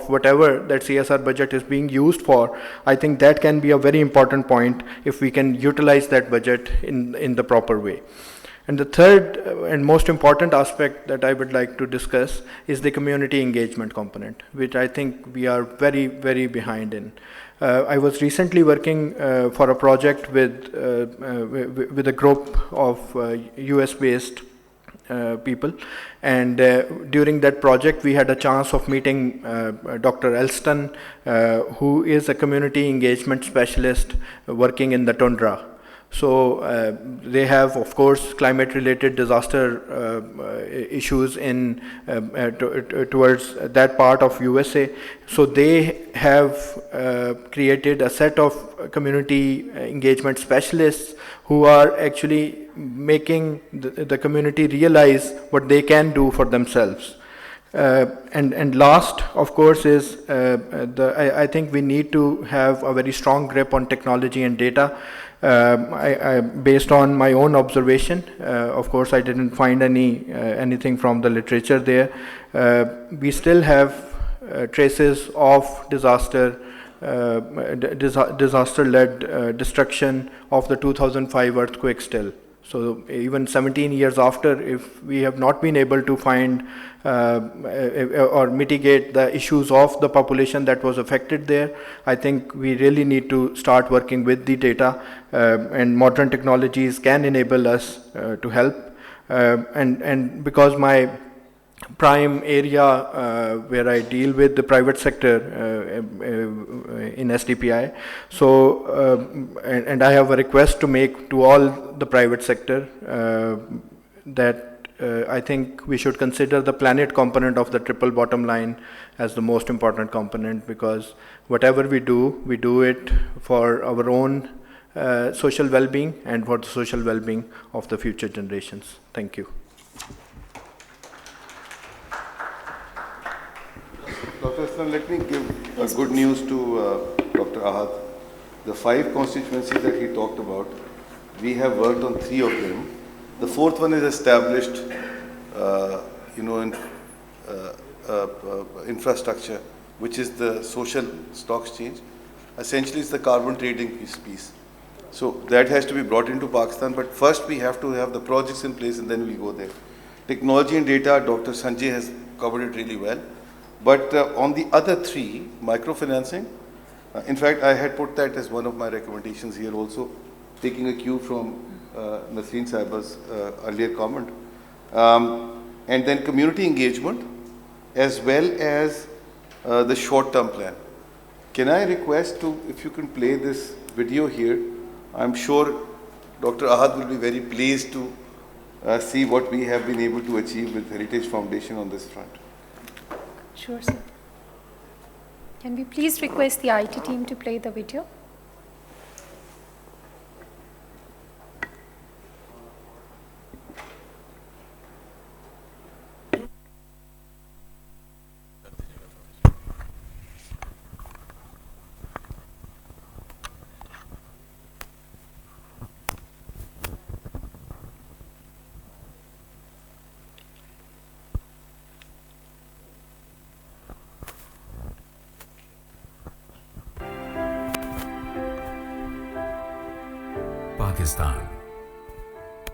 whatever that CSR budget is being used for, I think that can be a very important point if we can utilize that budget in the proper way. And the third and most important aspect that I would like to discuss is the community engagement component, which I think we are very, very behind in. I was recently working for a project with a group of US-based people, and during that project we had a chance of meeting Dr. Elston, who is a community engagement specialist working in the tundra. So they have, of course, climate-related disaster issues in towards that part of USA. So they have created a set of community engagement specialists who are actually making the community realize what they can do for themselves. And last, of course, is I think we need to have a very strong grip on technology and data. Based on my own observation, of course, I didn't find anything from the literature there. We still have traces of disaster-led destruction of the 2005 earthquake still. So even 17 years after, if we have not been able to find or mitigate the issues of the population that was affected there, I think we really need to start working with the data, and modern technologies can enable us to help. And because my prime area where I deal with the private sector in SDPI. So, and I have a request to make to all the private sector that I think we should consider the planet component of the triple bottom line as the most important component, because whatever we do it for our own social well-being and for the social well-being of the future generations. Thank you. Dr. Hassan, let me give good news to Dr. Ahad. The 5 constituencies that he talked about, we have worked on 3 of them. The 4th one is established, in infrastructure, which is the social stock exchange. Essentially, it's the carbon trading piece. So that has to be brought into Pakistan, but first we have to have the projects in place and then we go there. Technology and data, Dr. Sanjay has covered it really well. But on the other 3, microfinancing, in fact, I had put that as one of my recommendations here also, taking a cue from Nasreen Sahiba's earlier comment. And then community engagement, as well as the short-term plan. Can I request if you can play this video here? I'm sure Dr. Ahad will be very pleased to see what we have been able to achieve with Heritage Foundation on this front. Sure, sir. Can we please request the IT team to play the video? Pakistan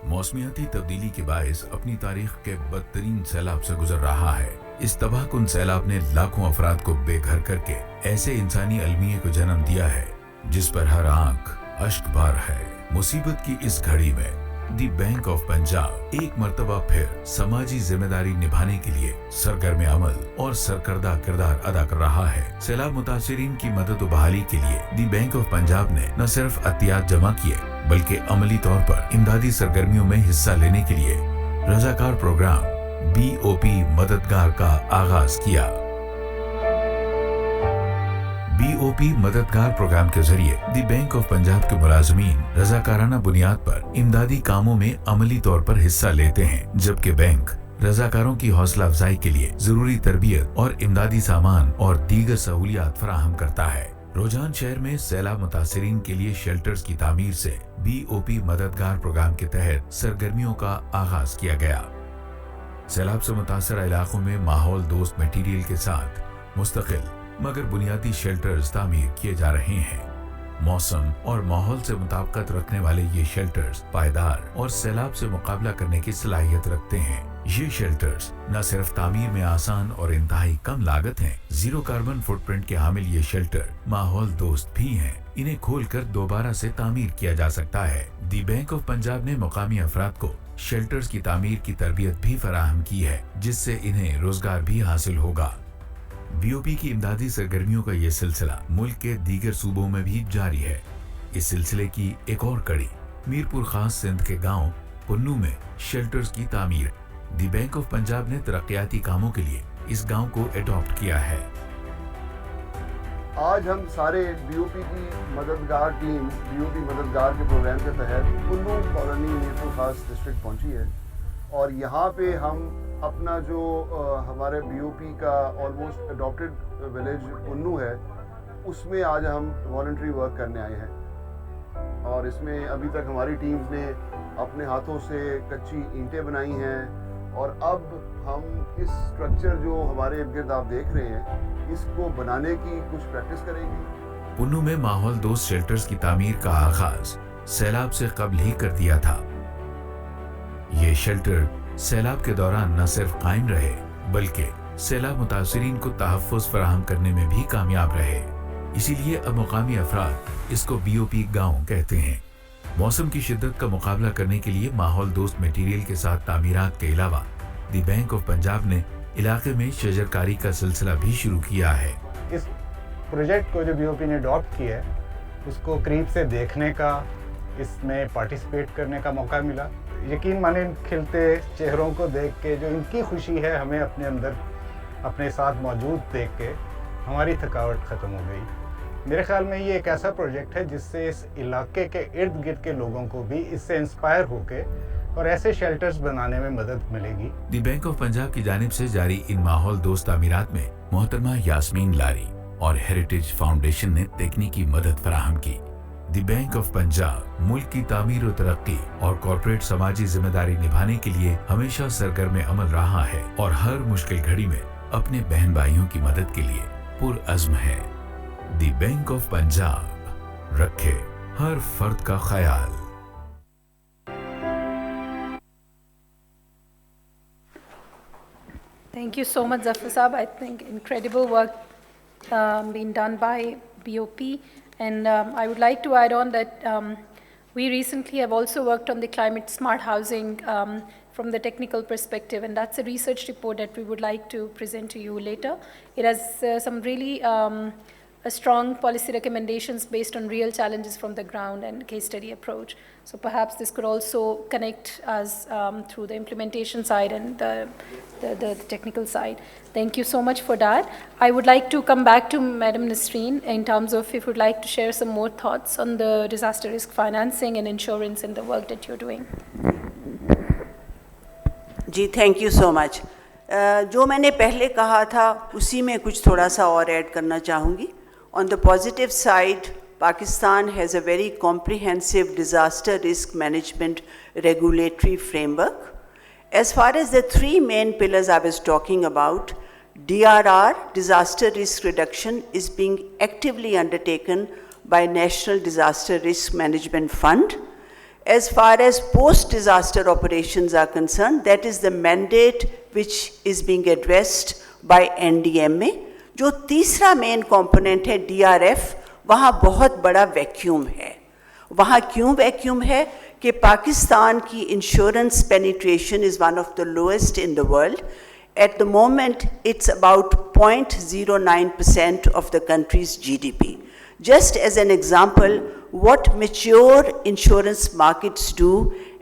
मौसमियाती तब्दीली के बायस अपनी तारीख के बदतरीन सैलाब से गुजर रहा है। इस तबाहकुन सैलाब ने लाखों अफराद को बेघर करके ऐसे इंसानी अलमिये को जन्म दिया है जिस पर हर आंख अश्कबार है। मुसीबत की इस घड़ी में दी बैंक ऑफ पंजाब एक मर्तबा फिर समाजी जिम्मेदारी निभाने के लिए सरगर्म अमल और सरकर्दा किरदार अदा कर रहा है। सैलाब मुतासिरीन की मदद और बहाली के लिए दी बैंक ऑफ पंजाब ने न सिर्फ अतियात जमा किए बल्कि अमली तौर पर इमदादी सरगर्मियों में हिस्सा लेने के लिए रजाकार प्रोग्राम BOP मददगार का आगाज किया। BOP मददगार प्रोग्राम के जरिए दी बैंक ऑफ पंजाब के मुलाजमीन रजाकाराना बुनियाद पर इमदादी कामों में अमली तौर पर हिस्सा लेते हैं, जबकि बैंक रजाकारों की हौसला अफजाई के लिए जरूरी तरबियत और इमदादी सामान और दीगर सहूलियात फराहम करता है। रोजान शहर में सैलाब मुतासिरीन के लिए शेल्टर्स की तामीर से BOP मददगार प्रोग्राम के तहत सरगर्मियों का आगाज किया गया। सैलाब से मुतासर इलाकों में माहौल दोस्त मटीरियल के साथ मुस्तकिल मगर बुनियादी शेल्टर्स तामीर किए जा रहे हैं। मौसम और माहौल से मुताबिकत रखने वाले ये शेल्टर्स पायदार और सैलाब से मुकाबला करने की सलाहियत रखते हैं। ये शेल्टर्स न सिर्फ तामीर में आसान और इंतहाई कम लागत हैं, जीरो कार्बन फुटप्रिंट के हामिल ये शेल्टर माहौल दोस्त भी हैं। इन्हें खोलकर दोबारा से तामीर किया जा सकता है। दी बैंक ऑफ पंजाब ने मुकामी अफराद को शेल्टर्स की तामीर की तरबियत भी फराहम की है, जिससे इन्हें रोजगार भी हासिल होगा। बीओपी की इमदादी सरगर्मियों का ये सिलसिला मुल्क के दीगर सूबों में भी जारी है। इस सिलसिले की एक और कड़ी मीरपुर खास सिंध के गांव पुन्नू में शेल्टर्स की तामीर। दी बैंक ऑफ पंजाब ने तरक्याती कामों के लिए इस गांव को अडॉप्ट किया है। आज हम सारे बीओपी की मददगार टीम बीओपी मददगार के प्रोग्राम के तहत पुन्नू कॉलोनी मीरपुर खास डिस्ट्रिक्ट पहुंची है और यहाँ पे हम अपना जो हमारे बीओपी का ऑलमोस्ट अडॉप्टेड विलेज पुन्नू है उसमें आज हम वॉलंटरी वर्क करने आए हैं। और इसमें अभी तक हमारी टीम्स ने अपने हाथों से कच्ची ईंटें बनाई हैं और अब हम इस स्ट्रक्चर जो हमारे इर्द गिर्द आप देख रहे हैं इसको बनाने की कुछ प्रैक्टिस करेंगे। पुन्नू में माहौल दोस्त शेल्टर्स की तामीर का आगाज सैलाब से कबल ही कर दिया था। ये शेल्टर सैलाब के दौरान न सिर्फ कायम रहे बल्कि सैलाब मुतासिरीन को तहफ़्फ़ुज़ फराहम करने में भी कामयाब रहे। इसीलिए अब मुकामी अफराद इसको बीओपी गांव कहते हैं। मौसम की शिद्दत का मुकाबला करने के लिए माहौल दोस्त मटेरियल के साथ तामीरात के अलावा दी बैंक ऑफ पंजाब ने इलाके में शजरकारी का सिलसिला भी शुरू किया है। इस प्रोजेक्ट को जो बीओपी ने अडॉप्ट किया है उसको करीब से देखने का, इसमें पार्टिसिपेट करने का मौका मिला। यकीन माने खिलते चेहरों को देख के जो इनकी खुशी है हमें अपने अंदर अपने साथ मौजूद देख के हमारी थकावट ख़त्म हो गई। मेरे ख्याल में ये एक ऐसा प्रोजेक्ट है जिससे इस इलाके के इर्द गिर्द के लोगों को भी इससे इंस्पायर होके और ऐसे शेल्टर्स बनाने में मदद मिलेगी। दी बैंक ऑफ पंजाब की जानिब से जारी इन माहौल दोस्त तामीरात में मोहतरमा यास्मीन लारी और हेरिटेज फाउंडेशन ने तकनीकी मदद फराहम की। दी बैंक ऑफ पंजाब मुल्क की तामीर और तरक्की और कॉर्पोरेट समाजी जिम्मेदारी निभाने के लिए हमेशा सरगर्म अमल रहा है और हर मुश्किल घड़ी में अपने बहन भाइयों की मदद के लिए पुरअज़्म है। दी बैंक ऑफ पंजाब रखे हर फर्द का ख्याल। Thank you so much, Zafar Saab. I think incredible work being done by BOP. And I would like to add on that we recently have also worked on the climate smart housing from the technical perspective, and that's a research report that we would like to present to you later. It has some really a strong policy recommendations based on real challenges from the ground and case study approach. So perhaps this could also connect us through the implementation side and the technical side. Thank you so much for that. I would like to come back to Madam Nasreen in terms of if you'd like to share some more thoughts on the disaster risk financing and insurance and the work that you're doing. जी thank you so much. जो मैंने पहले कहा था उसी में कुछ थोड़ा सा और ऐड करना चाहूँगी। On the positive side, Pakistan has a very comprehensive disaster risk management regulatory framework. As far as the three main pillars I was talking about, DRR, disaster risk reduction, is being actively undertaken by National Disaster Risk Management Fund. As far as post-disaster operations are concerned, that is the mandate which is being addressed by NDMA. जो तीसरा main component है DRF, वहाँ बहुत बड़ा vacuum है। वहाँ क्यों vacuum है कि पाकिस्तान की insurance penetration is one of the lowest in the world. At the moment, it's about 0.09% of the country's GDP. Just as an example, what mature insurance markets do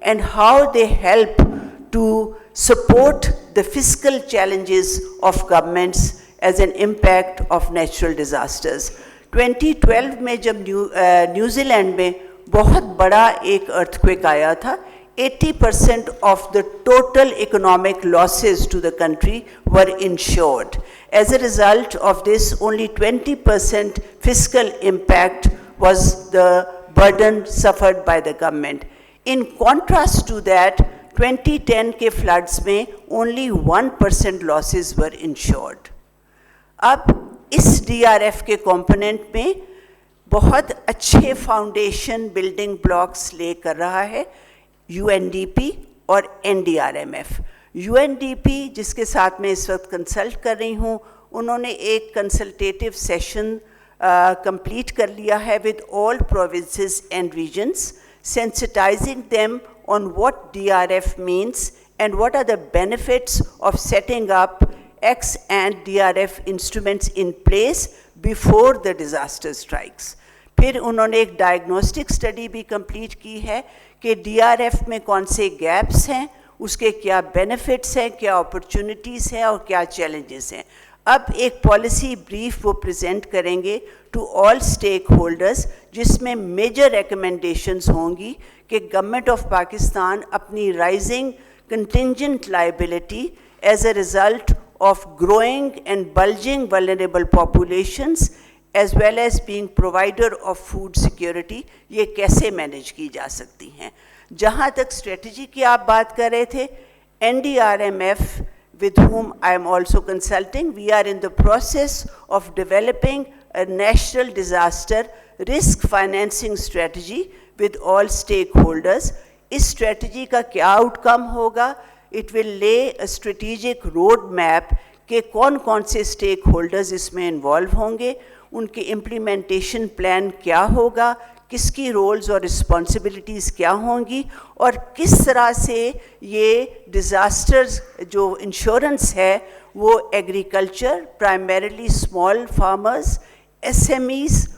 and how they help to support the fiscal challenges of governments as an impact of natural disasters. 2012 में जब New Zealand में बहुत बड़ा एक earthquake आया था, 80% of the total economic losses to the country were insured. As a result of this, only 20% fiscal impact was the burden suffered by the government. In contrast to that, 2010 के floods में only 1% losses were insured. अब इस DRF के component में बहुत अच्छे foundation building blocks ले कर रहा है UNDP और NDRMF. UNDP जिसके साथ मैं इस वक्त कंसल्ट कर रही हूँ, उन्होंने एक कंसल्टेटिव सेशन कंप्लीट कर लिया है with all provinces and regions, sensitizing them on what DRF means and what are the benefits of setting up X and DRF instruments in place before the disaster strikes. फिर उन्होंने एक diagnostic study भी complete की है कि DRF में कौन से गैप्स हैं, उसके क्या बेनिफिट्स हैं, क्या अपॉर्चुनिटीज़ हैं और क्या चैलेंजेस हैं. अब एक पॉलिसी ब्रीफ वो प्रेजेंट करेंगे टू ऑल स्टेक होल्डर्स, जिसमें मेजर रिकमेंडेशंस होंगी कि गवर्नमेंट ऑफ पाकिस्तान अपनी rising contingent liability as a result of growing and bulging vulnerable populations as well as being provider of food security, ये कैसे manage की जा सकती हैं. जहाँ तक स्ट्रेटजी की आप बात कर रहे थे, NDRMF with whom I am also consulting, we are in the process of developing a national disaster risk financing strategy with all stakeholders. इस strategy का क्या outcome होगा? It will lay a strategic roadmap कि कौन से stakeholders इसमें involve होंगे, उनके implementation plan क्या होगा, किसकी roles और responsibilities क्या होंगी और किस तरह से ये disasters जो insurance है वो agriculture, primarily small farmers, SMEs,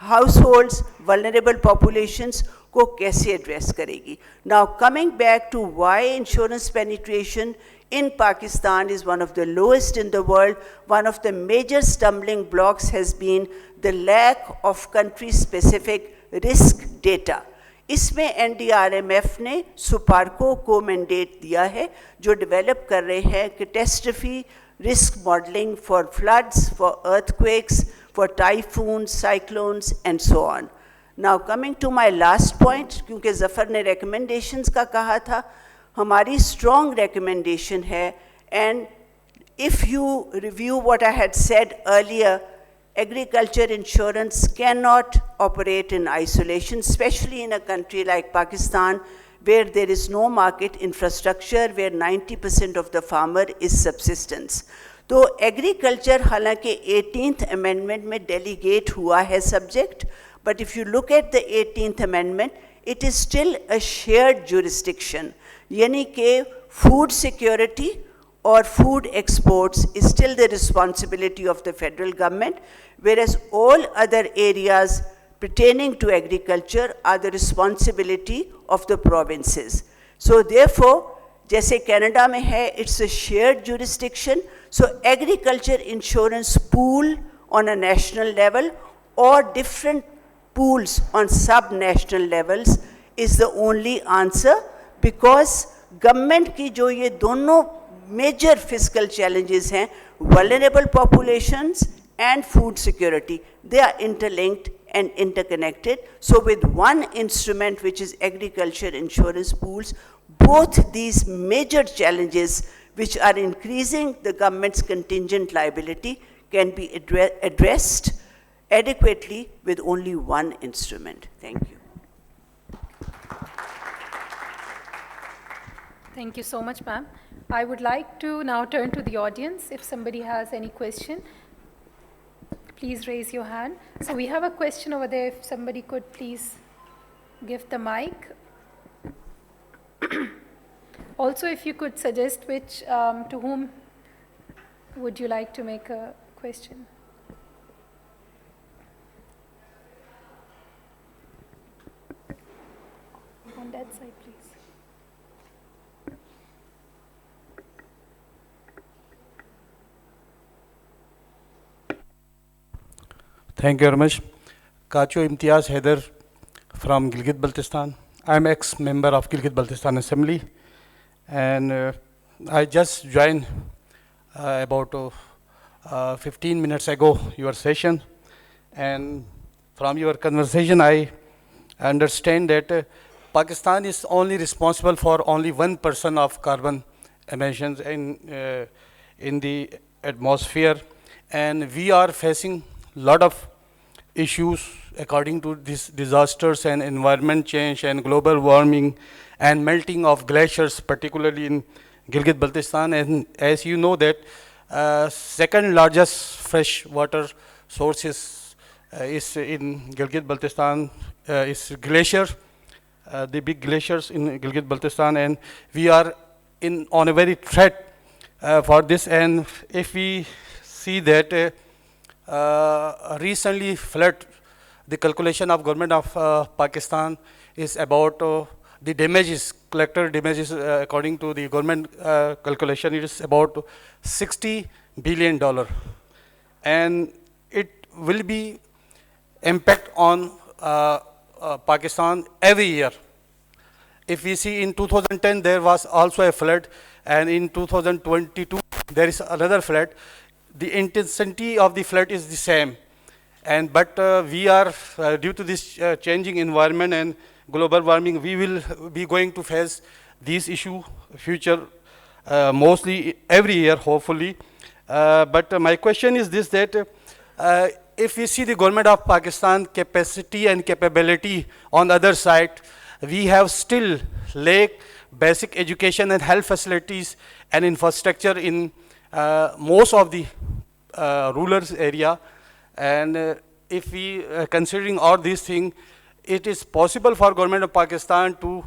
households, vulnerable populations को कैसे address करेगी. Now coming back to why insurance penetration in Pakistan is one of the lowest in the world, one of the major stumbling blocks has been the lack of country-specific risk data. इसमें NDRMF ने सुपार्को को mandate दिया है जो develop कर रहे हैं catastrophe risk modeling for floods, for earthquakes, for typhoons, cyclones, and so on. Now coming to my last point, क्योंकि ज़फ़र ने recommendations का कहा था, हमारी strong recommendation है, and if you review what I had said earlier, agriculture insurance cannot operate in isolation, especially in a country like Pakistan, where there is no market infrastructure, where 90% of the farmer is subsistence. तो agriculture हालांकि 18th amendment में delegate हुआ है subject, but if you look at the 18th amendment, it is still a shared jurisdiction. यानी कि food security or food exports is still the responsibility of the federal government, whereas all other areas pertaining to agriculture are the responsibility of the provinces. So therefore, जैसे Canada में है, it's a shared jurisdiction, so agriculture insurance pool on a national level or different pools on sub-national levels is the only answer, because government की जो ये दोनों major fiscal challenges हैं, vulnerable populations and food security, they are interlinked and interconnected. So with one instrument, which is agriculture insurance pools, both these major challenges which are increasing the government's contingent liability can be addressed adequately with only one instrument. Thank you. Thank you so much, ma'am. I would like to now turn to the audience. If somebody has any question, please raise your hand. So we have a question over there. If somebody could please give the mic. Also, if you could suggest which, to whom would you like to make a question? On that side, please. Thank you very much. Kacho Imtiaz Haider from Gilgit-Baltistan. I'm ex-member of Gilgit-Baltistan Assembly, and I just joined about 15 minutes ago your session, and from your conversation I understand that Pakistan is only responsible for only 1% of carbon emissions in the atmosphere, and we are facing a lot of issues according to these disasters and environment change and global warming and melting of glaciers, particularly in Gilgit-Baltistan. And as you know that second largest fresh water source is in Gilgit-Baltistan, is glacier, the big glaciers in Gilgit-Baltistan, and we are on a very threat for this. And if we see that recently flood, the calculation of government of Pakistan is about the damages, collector damages, according to the government calculation, it is about $60 billion. And it will be impact on Pakistan every year. If we see in 2010, there was also a flood, and in 2022, there is another flood. The intensity of the flood is the same. But we are, due to this changing environment and global warming, we will be going to face these issues future, mostly every year, hopefully. But my question is this, that if we see the government of Pakistan capacity and capability on the other side, we have still lack basic education and health facilities and infrastructure in most of the rural area. And if we considering all these things, it is possible for government of Pakistan to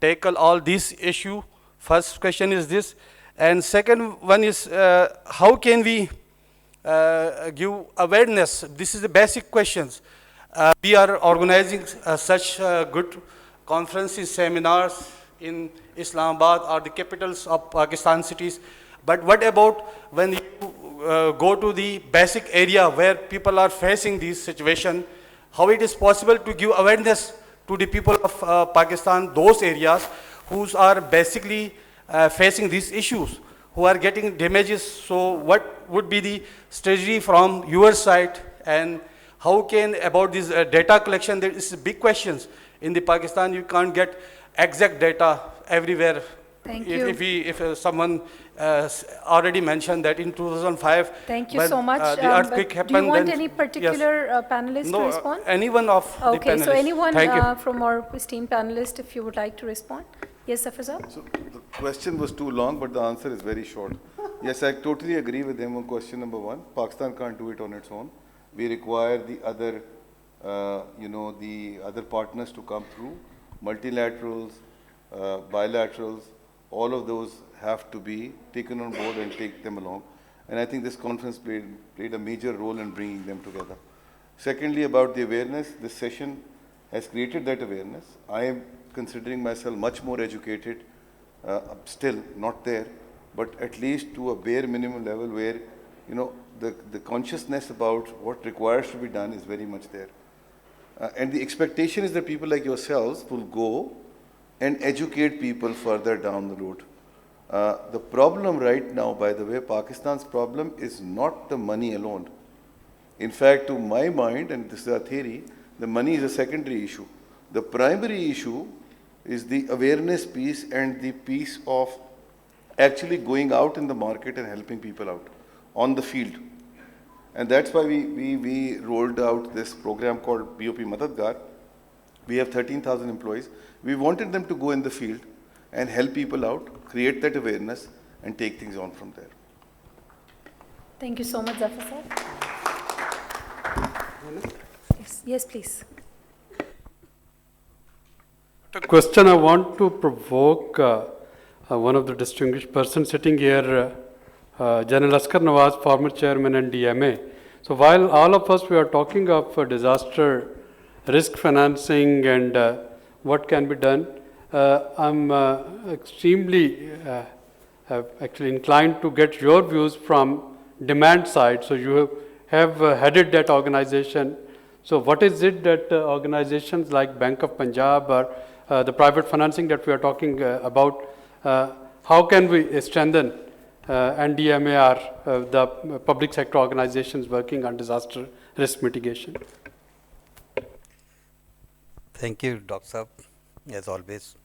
tackle all these issues. First question is this, and second one is how can we give awareness? This is the basic questions. We are organizing such good conferences, seminars in Islamabad or the capitals of Pakistan cities. But what about when you go to the basic area where people are facing this situation? How it is possible to give awareness to the people of Pakistan, those areas who are basically facing these issues, who are getting damages? So what would be the strategy from your side, and how can about this data collection? There is big questions. In the Pakistan, you can't get exact data everywhere. Thank you. If someone already mentioned that in 2005, thank you so much. The earthquake happened. Do you want then, any particular yes. panelist No, to respond? Anyone of the panelists. Okay, so anyone Thank you. from our esteemed panelists, if you would like to respond. Yes, Zafar Sahab? So the question was too long, but the answer is very short. Yes, I totally agree with him on question number one. Pakistan can't do it on its own. We require the other, the other partners to come through, multilaterals, bilaterals. All of those have to be taken on board and take them along. And I think this conference played a major role in bringing them together. Secondly, about the awareness, this session has created that awareness. I am considering myself much more educated, still not there, but at least to a bare minimum level where, the consciousness about what requires to be done is very much there. And the expectation is that people like yourselves will go and educate people further down the road. The problem right now, by the way, Pakistan's problem is not the money alone. In fact, to my mind, and this is a theory, the money is a secondary issue. The primary issue is the awareness piece and the piece of actually going out in the market and helping people out on the field. And that's why we rolled out this program called BOP Madadgar. We have 13,000 employees. We wanted them to go in the field and help people out, create that awareness, and take things on from there. Thank you so much, Zafar sir. Yes, please. A question I want to provoke one of the distinguished persons sitting here, General Askar Nawaz, former chairman and DMA. So while all of us we are talking of disaster risk financing and what can be done, I'm extremely actually inclined to get your views from demand side. So you have headed that organization. So what is it that organizations like Bank of Punjab or the private financing that we are talking about, how can we strengthen NDMAR, the public sector organizations working on disaster risk mitigation? Thank you, Dr. Saab, as always.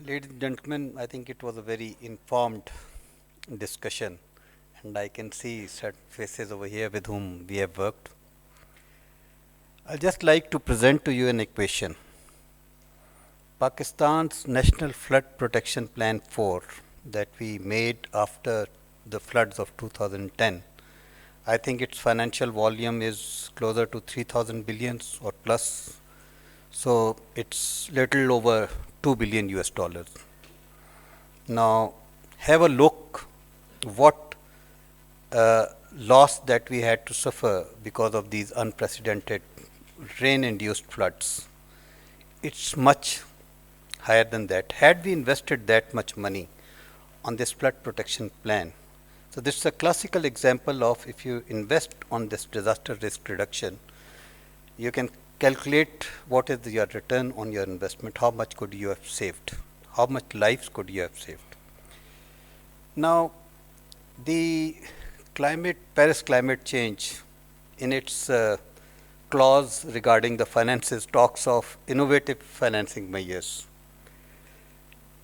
Ladies and gentlemen, I think it was a very informed discussion, and I can see certain faces over here with whom we have worked. I'd just like to present to you an equation. Pakistan's National Flood Protection Plan 4 that we made after the floods of 2010, I think its financial volume is closer to 3,000 billions or plus. So it's little over 2 billion US dollars. Now have a look what loss that we had to suffer because of these unprecedented rain-induced floods. It's much higher than that. Had we invested that much money on this flood protection plan, so this is a classical example of if you invest on this disaster risk reduction, you can calculate what is your return on your investment, how much could you have saved, how much lives could you have saved. Now, the Paris climate change in its clause regarding the finances talks of innovative financing measures.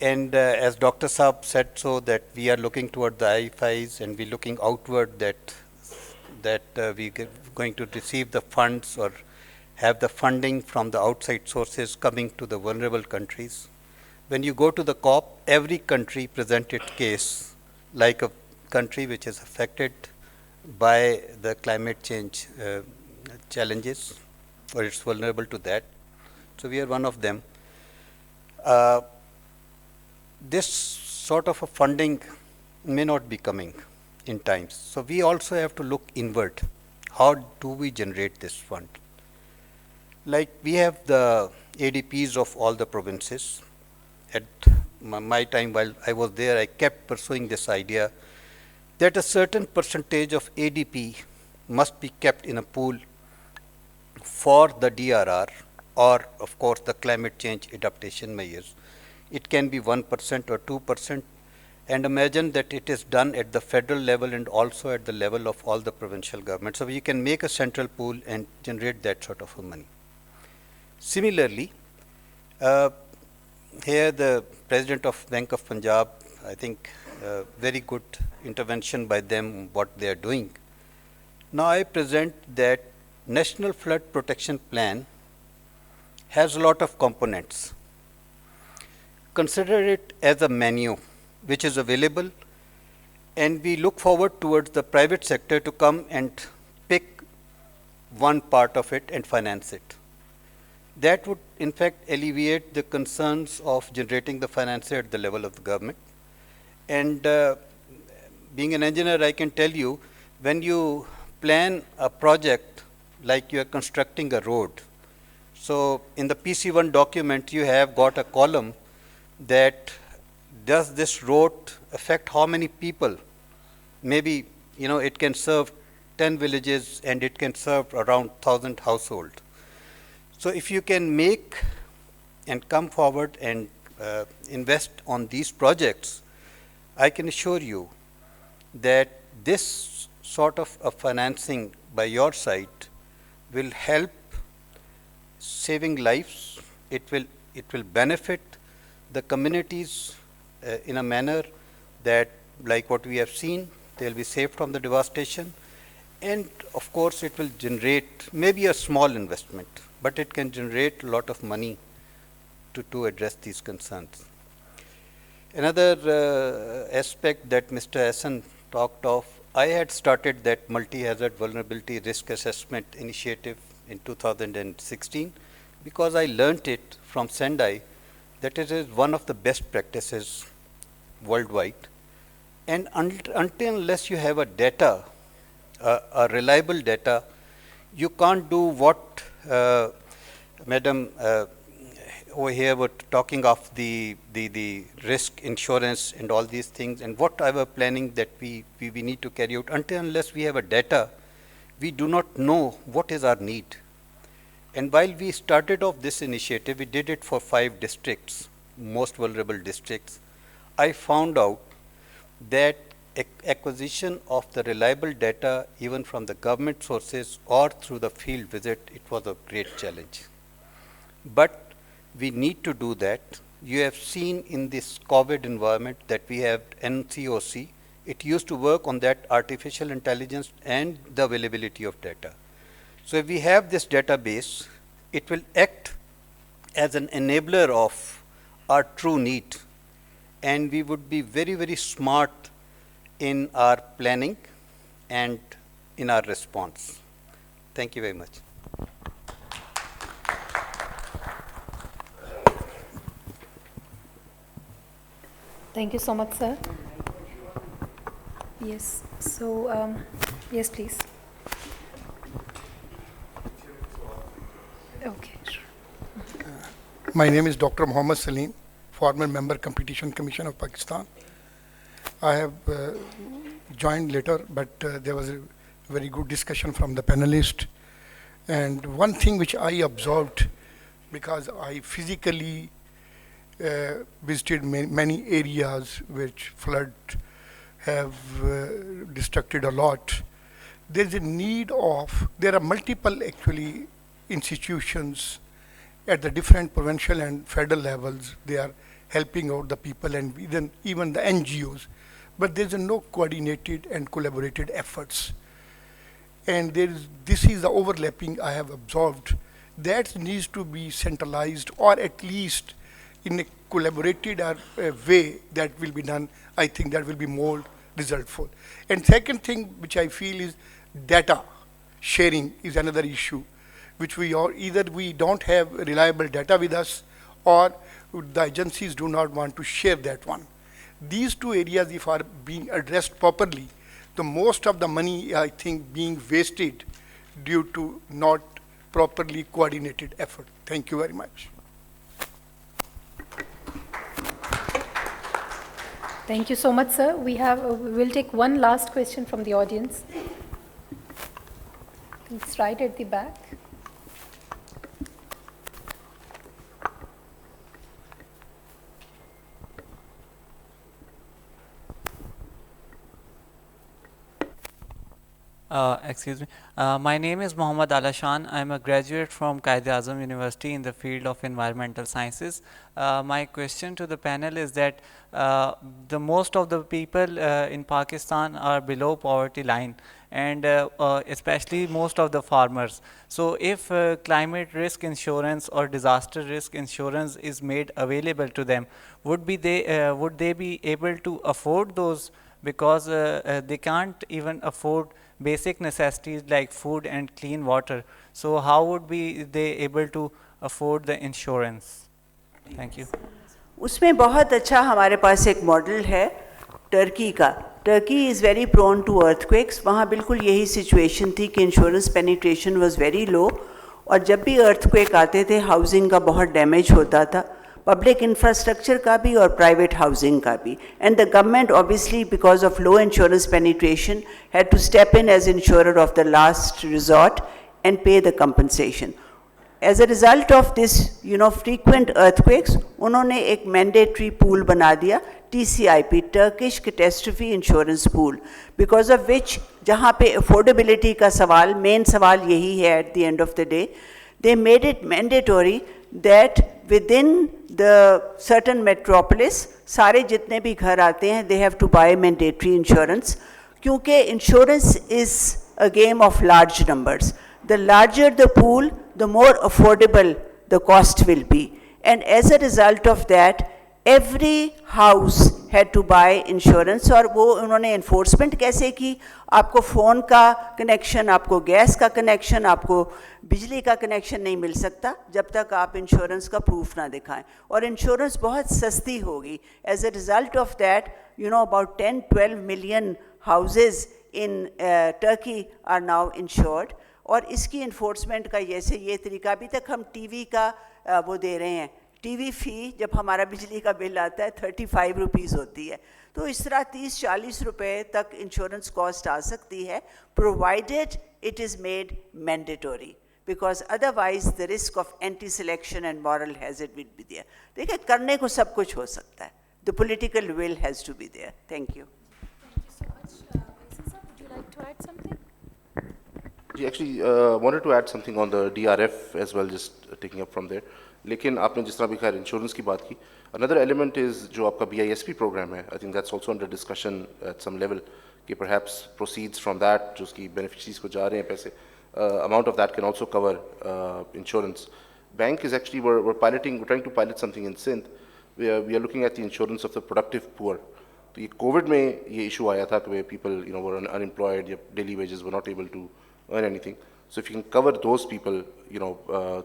And as Dr. Saab said so that we are looking toward the IFIs and we're looking outward that we're going to receive the funds or have the funding from the outside sources coming to the vulnerable countries. When you go to the COP, every country presents its case like a country which is affected by the climate change challenges or it's vulnerable to that. So we are one of them. This sort of a funding may not be coming in times. So we also have to look inward. How do we generate this fund? Like we have the ADPs of all the provinces. At my time while I was there, I kept pursuing this idea that a certain percentage of ADP must be kept in a pool for the DRR or of course the climate change adaptation measures. It can be 1% or 2%, and imagine that it is done at the federal level and also at the level of all the provincial governments. So you can make a central pool and generate that sort of money. Similarly, here the President of Bank of Punjab, I think very good intervention by them, what they are doing. Now I present that National Flood Protection Plan has a lot of components. Consider it as a menu which is available, and we look forward towards the private sector to come and pick one part of it and finance it. That would in fact alleviate the concerns of generating the finance at the level of the government. And being an engineer, I can tell you, when you plan a project like you are constructing a road, so in the PC1 document you have got a column that does this road affect how many people? Maybe, it can serve 10 villages and it can serve around 1,000 households. So if you can make and come forward and invest on these projects, I can assure you that this sort of financing by your side will help saving lives. It will benefit the communities in a manner that, like what we have seen, they will be saved from the devastation. And of course, it will generate maybe a small investment, but it can generate a lot of money to address these concerns. Another aspect that Mr. Hassan talked of, I had started that multi-hazard vulnerability risk assessment initiative in 2016 because I learnt it from Sendai that it is one of the best practices worldwide. And until unless you have a data, a reliable data, you can't do what Madam over here were talking of the risk insurance and all these things and what I was planning that we need to carry out. Until unless we have a data, we do not know what is our need. And while we started off this initiative, we did it for 5 districts, most vulnerable districts. I found out that acquisition of the reliable data, even from the government sources or through the field visit, it was a great challenge. But we need to do that. You have seen in this COVID environment that we have NCOC. It used to work on that artificial intelligence and the availability of data. So if we have this database, it will act as an enabler of our true need, and we would be very, very smart in our planning and in our response. Thank you very much. Thank you so much, sir. Yes, so, yes, please. Okay, sure. My name is Dr. Mohammed Salim, former member Competition Commission of Pakistan. I have joined later, but there was a very good discussion from the panelists. And one thing which I observed, because I physically visited many areas which flood have destructed a lot, there's a need of, there are multiple actually institutions at the different provincial and federal levels. They are helping out the people and even the NGOs, but there's no coordinated and collaborated efforts. And this is the overlapping I have observed. That needs to be centralized, or at least in a collaborated way that will be done. I think that will be more resultful. And second thing which I feel is data sharing is another issue, which either we don't have reliable data with us, or the agencies do not want to share that one. These two areas, if are being addressed properly, the most of the money, I think, being wasted due to not properly coordinated effort. Thank you very much. Thank you so much, sir. We'll take one last question from the audience. It's right at the back. Excuse me. My name is Mohammad Alashan. I'm a graduate from Quaid-e-Azam University in the field of environmental sciences. My question to the panel is that the most of the people in Pakistan are below poverty line, and especially most of the farmers. So if climate risk insurance or disaster risk insurance is made available to them, would they be able to afford those? Because they can't even afford basic necessities like food and clean water. So how would they able to afford the insurance? Thank you. उसमें बहुत अच्छा हमारे पास एक model है Turkey का. Turkey is very prone to earthquakes. वहाँ बिल्कुल यही सिचुएशन थी कि insurance penetration was very low, और जब भी अर्थक्वेक आते थे हाउसिंग का बहुत डैमेज होता था, पब्लिक इंफ्रास्ट्रक्चर का भी और प्राइवेट हाउसिंग का भी. And the government obviously because of low insurance penetration had to step in as insurer of the last resort and pay the compensation. As a result of this, frequent earthquakes, उन्होंने एक mandatory pool बना दिया, TCIP, Turkish Catastrophe Insurance Pool, because of which, जहाँ पे affordability का सवाल, main सवाल यही है at the end of the day, they made it mandatory that within the certain metropolis, सारे जितने भी घर आते हैं, they have to buy mandatory insurance, क्योंकि insurance is a game of large numbers. The larger the pool, the more affordable the cost will be. And as a result of that, every house had to buy insurance. और वो उन्होंने enforcement कैसे की? आपको phone का connection, आपको gas का connection, आपको बिजली का connection नहीं मिल सकता जब तक आप insurance का proof ना दिखाएं. और insurance बहुत सस्ती होगी. As a result of that, about 10-12 million houses in Turkey are now insured. और इसकी इन्फोर्समेंट का ये तरीका, अभी तक हम टीवी का वो दे रहे हैं, टीवी फ़ी जब हमारा बिजली का बिल आता है 35 रुपीज़ होती है. तो इस तरह 30-40 रुपए तक इंश्योरेंस कॉस्ट आ सकती है, provided it is made mandatory, because otherwise the risk of anti selection and moral hazard will be there. देखिए, करने को सब कुछ हो सकता है. The political will has to be there. Thank you. जी, actually wanted to add something on the DRF as well, just taking up from there. लेकिन आपने जिस तरह भी खैर इंश्योरेंस की बात की, another element is जो आपका BISP program है, I think that's also under discussion at some level, कि perhaps proceeds from that, जो उसकी beneficiaries को जा रहे हैं पैसे, amount of that can also cover insurance. Bank is actually, we're trying to pilot something in Sindh, we are looking at the insurance of the productive poor. तो ये Covid में ये इशू आया था कि people were unemployed, their daily wages were not able to earn anything. So if you can cover those people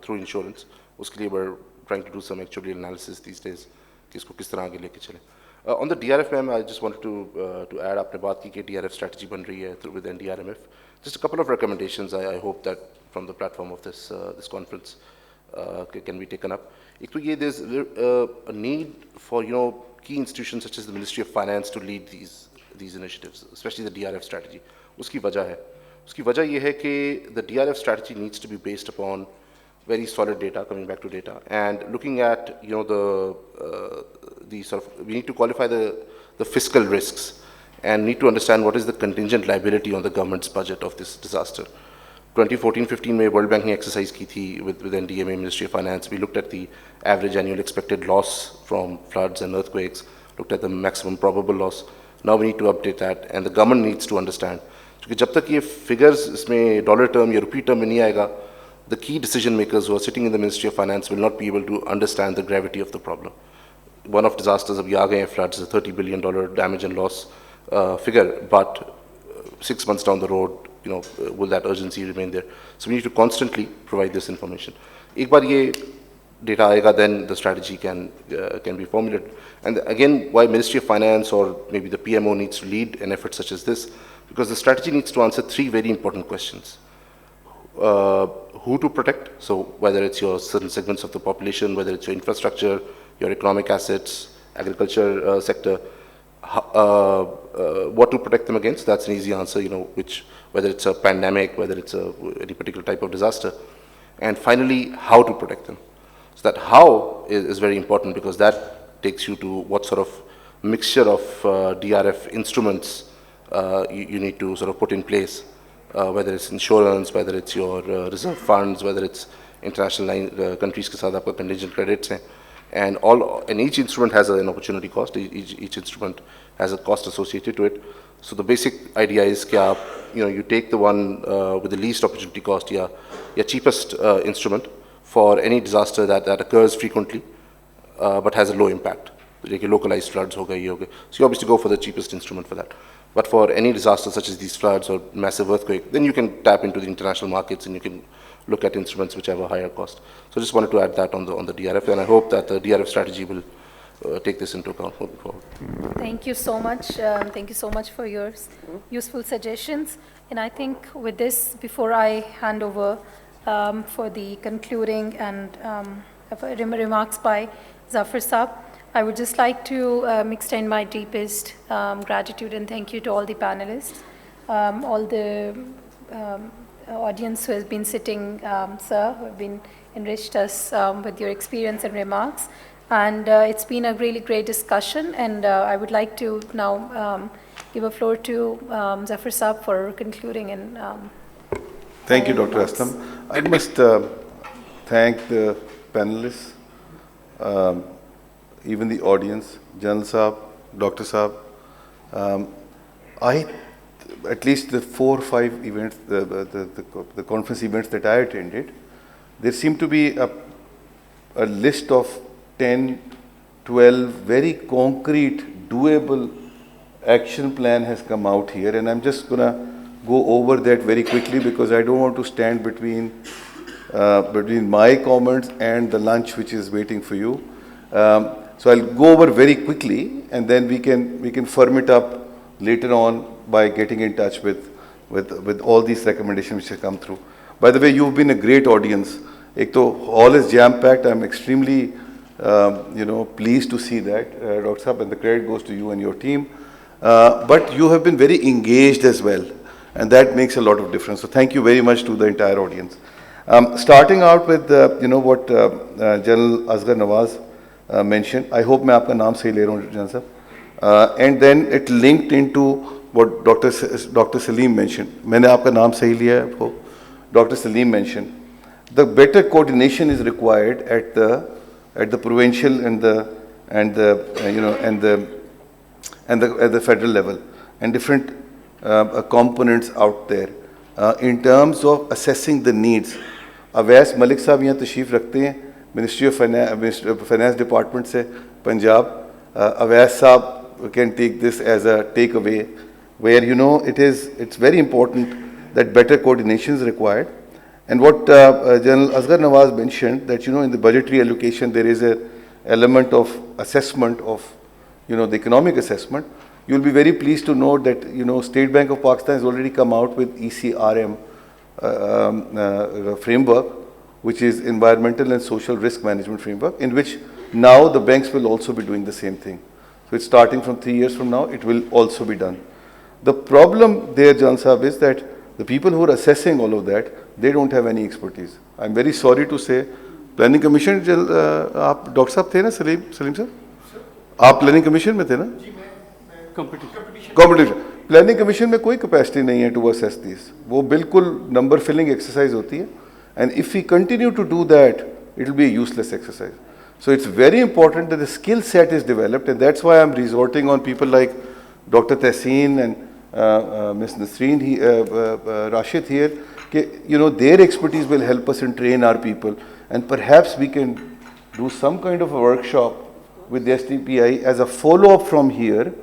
through insurance, उसके लिए we're trying to do some actuarial analysis these days कि इसको किस तरह आगे लेके चलें. On the DRF, ma'am, I just wanted to add, आपने बात की कि DRF strategy बन रही है with NDRMF. Just a couple of recommendations. I hope that from the platform of this conference can be taken up. एक तो ये there's a need for key institutions such as the Ministry of Finance to lead these initiatives, especially the DRF strategy. उसकी वजह ये है कि the DRF strategy needs to be based upon very solid data, coming back to data, and looking at the sort of, we need to qualify the fiscal risks and need to understand what is the contingent liability on the government's budget of this disaster. 2014-15 में World Bank ने exercise की थी with NDMA, Ministry of Finance. We looked at the average annual expected loss from floods and earthquakes, looked at the maximum probable loss. Now we need to update that, and the government needs to understand. क्योंकि जब तक ये figures इसमें dollar term या rupee term में नहीं आएगा, the key decision makers who are sitting in the Ministry of Finance will not be able to understand the gravity of the problem. One of disasters अभी आ गए हैं, floods, a $30 billion damage and loss figure, but 6 months down the road, will that urgency remain there? So we need to constantly provide this information. एक बार ये data आएगा, then the strategy can be formulated. And again, why Ministry of Finance or maybe the PMO needs to lead an effort such as this, because the strategy needs to answer 3 very important questions. Who to protect, so whether it's your certain segments of the population, whether it's your infrastructure, your economic assets, agriculture sector, what to protect them against, that's an easy answer, whether it's a pandemic, whether it's any particular type of disaster. And finally, how to protect them. So that how is very important, because that takes you to what sort of mixture of DRF instruments you need to sort of put in place, whether it's insurance, whether it's your reserve funds, whether it's international countries के साथ आपका contingent credits हैं, and each instrument has an opportunity cost. Each instrument has a cost associated to it. So the basic idea is that you take the one with the least opportunity cost, your cheapest instrument for any disaster that occurs frequently but has a low impact. Like localized floods, so you obviously go for the cheapest instrument for that. But for any disaster such as these floods or massive earthquake, then you can tap into the international markets and you can look at instruments which have a higher cost. So I just wanted to add that on the DRF, and I hope that the DRF strategy will take this into account moving forward. Thank you so much. Thank you so much for your useful suggestions. And I think with this, before I hand over for the concluding and remarks by Zafar Saab, I would just like to extend my deepest gratitude and thank you to all the panelists, all the audience who has been sitting, sir, who have been enriched us with your experience and remarks. And it's been a really great discussion, and I would like to now give a floor to Zafar Saab for concluding. And thank you, Dr. Aslam. I must thank the panelists, even the audience, General Saab, Dr. Saab. At least the 4 or 5 events, the conference events that I attended, there seemed to be a list of 10, 12 very concrete, doable action plan has come out here, and I'm just going to go over that very quickly because I don't want to stand between my comments and the lunch which is waiting for you. So I'll go over very quickly, and then we can firm it up later on by getting in touch with all these recommendations which have come through. By the way, you've been a great audience. Ek to all is jam-packed. I'm extremely pleased to see that, Dr. Saab, and the credit goes to you and your team. But you have been very engaged as well, and that makes a lot of difference. So thank you very much to the entire audience. Starting out with what General Asghar Nawaz mentioned. I hope मैं आपका नाम सही ले रहा हूँ, General Saab. And then it linked into what Dr. Salim mentioned. मैंने आपका नाम सही लिया है, hope. Dr. Salim mentioned. The better coordination is required at the provincial and the federal level, and different components out there in terms of assessing the needs. Awais Malik साहब यहाँ तशरीफ़ रखते हैं Ministry of Finance Department से, Punjab. Awais Saab can take this as a takeaway, where, you know, it's very important that better coordination is required. And what General Asghar Nawaz mentioned, that, you know, in the budgetary allocation, there is a element of assessment of, you know, the economic assessment. You'll be very pleased to note that, you know, State Bank of Pakistan has already come out with ECRM framework, which is Environmental and Social Risk Management Framework, in which now the banks will also be doing the same thing. So it's starting from 3 years from now, it will also be done. The problem there, Jan Sahab, is that the people who are assessing all of that, they don't have any expertise. I'm very sorry to say, Planning Commission, आप doctor साहब थे ना Salim sir? आप Planning Commission में थे ना? Competition. Planning Commission में कोई capacity नहीं है to assess these. वो बिल्कुल number filling exercise होती है. And if we continue to do that, it will be a useless exercise. So it's very important that the skill set is developed, and that's why I'm resorting on people like Dr. Tehseen and Ms. Nasreen Rashid here. You know, their expertise will help us and train our people, and perhaps we can do some kind of a workshop with the STPI as a follow-up from here,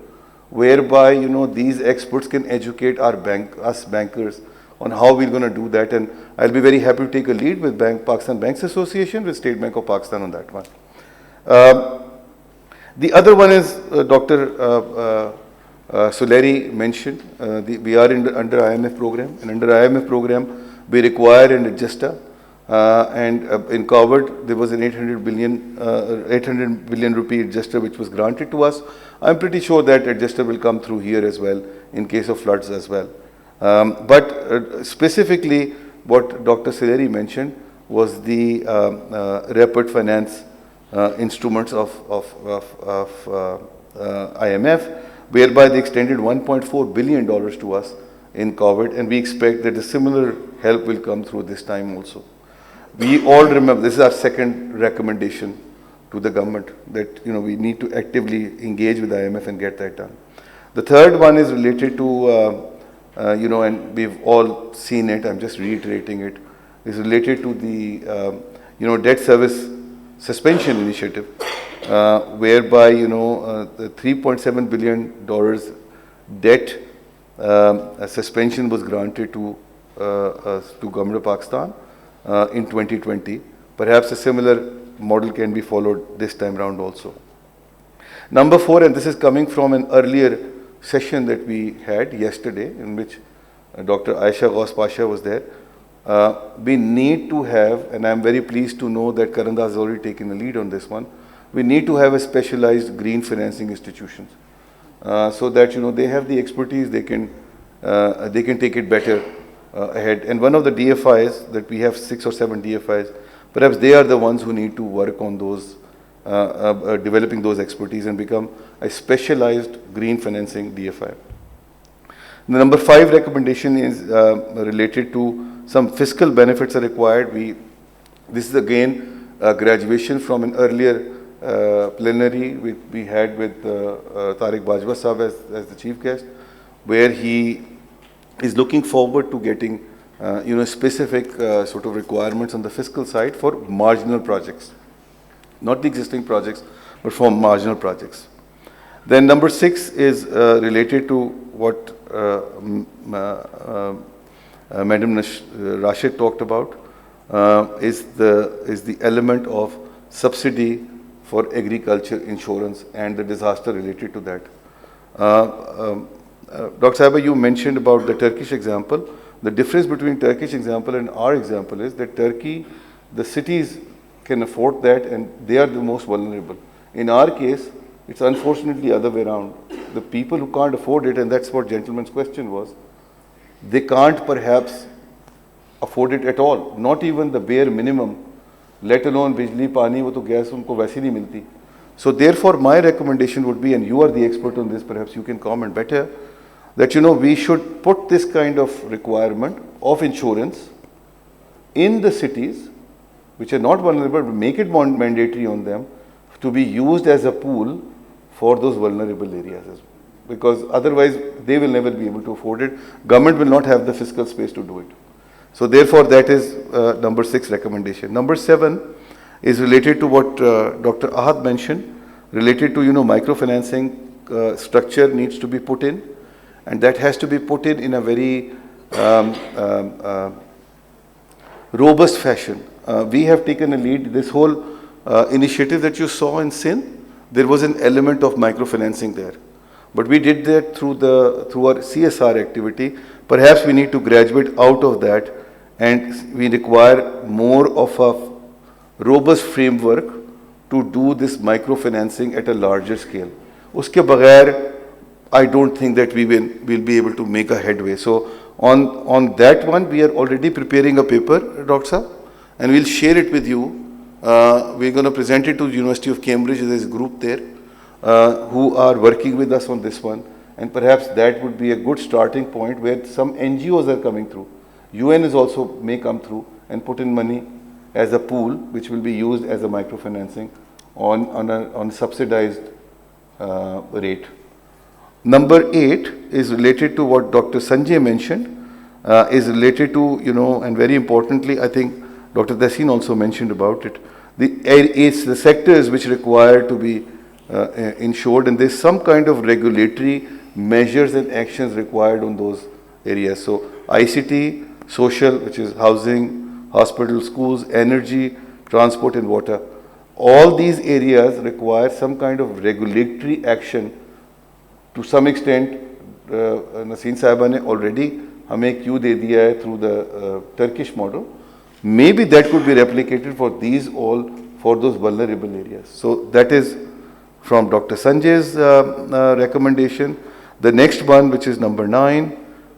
whereby, you know, these experts can educate us bankers on how we're going to do that. And I'll be very happy to take a lead with Pakistan Banks Association, with State Bank of Pakistan on that one. The other one is Dr. Suleri mentioned, we are under IMF program, and under IMF program we require an adjuster, and in COVID there was an 800 billion rupee adjuster which was granted to us. I'm pretty sure that adjuster will come through here as well in case of floods as well. But specifically what Dr. Suleri mentioned was the rapid finance instruments of IMF, whereby they extended $1.4 billion to us in COVID, and we expect that a similar help will come through this time also. We all remember, this is our second recommendation to the government, that, you know, we need to actively engage with IMF and get that done. The third one is related to, you know, and we've all seen it, I'm just reiterating it, is related to the, you know, debt service suspension initiative, whereby, you know, the $3.7 billion debt suspension was granted to Government of Pakistan in 2020. Perhaps a similar model can be followed this time round also. Number 4, and this is coming from an earlier session that we had yesterday, in which Dr. Aisha Ghaus Pasha was there. We need to have, and I'm very pleased to know that Karanda has already taken the lead on this one, we need to have a specialized green financing institutions, so that, you know, they have the expertise, they can take it better ahead. And one of the DFIs, that we have 6 or 7 DFIs, perhaps they are the ones who need to work on those, developing those expertise and become a specialized green financing DFI. The number 5 recommendation is related to some fiscal benefits are required. This is again a graduation from an earlier plenary we had with Tariq Bajwa Sahab as the chief guest, where he is looking forward to getting you know, specific sort of requirements on the fiscal side for marginal projects, not the existing projects, but for marginal projects. Then number 6 is related to what Madam Rashid talked about, is the element of subsidy for agriculture insurance and the disaster related to that. Dr. Saiba, you mentioned about the Turkish example. The difference between Turkish example and our example is that Turkey, the cities can afford that and they are the most vulnerable. In our case, it's unfortunately the other way around. The people who can't afford it, and that's what gentleman's question was, they can't perhaps afford it at all, not even the bare minimum, let alone bijli, pani, wo to gas unko waisi nahi milti. So therefore my recommendation would be, and you are the expert on this, perhaps you can comment better, that, you know, we should put this kind of requirement of insurance in the cities which are not vulnerable, but make it mandatory on them to be used as a pool for those vulnerable areas as well. Because otherwise they will never be able to afford it. Government will not have the fiscal space to do it. So therefore that is number 6 recommendation. Number 7 is related to what Dr. Ahad mentioned, related to, microfinancing structure needs to be put in, and that has to be put in a very robust fashion. We have taken a lead. This whole initiative that you saw in Sindh, there was an element of microfinancing there. But we did that through our CSR activity. Perhaps we need to graduate out of that, and we require more of a robust framework to do this microfinancing at a larger scale. Uske baghair, I don't think that we will be able to make a headway. So on that one, we are already preparing a paper, Dr. Saab, and we'll share it with you. We're going to present it to the University of Cambridge. There's a group there who are working with us on this one, and perhaps that would be a good starting point where some NGOs are coming through. UN is also may come through and put in money as a pool, which will be used as a microfinancing on a subsidized rate. Number 8 is related to what Dr. Sanjay mentioned, is related to, and very importantly, I think Dr. Tahseen also mentioned about it, the sectors which require to be insured, and there's some kind of regulatory measures and actions required on those areas. So ICT, social, which is housing, hospital, schools, energy, transport and water. All these areas require some kind of regulatory action. To some extent, Naseen Sahiba ne already hame एक Q दे दिया है through the Turkish model. Maybe that could be replicated for those vulnerable areas. So that is from Dr. Sanjay's recommendation. The next one, which is number 9,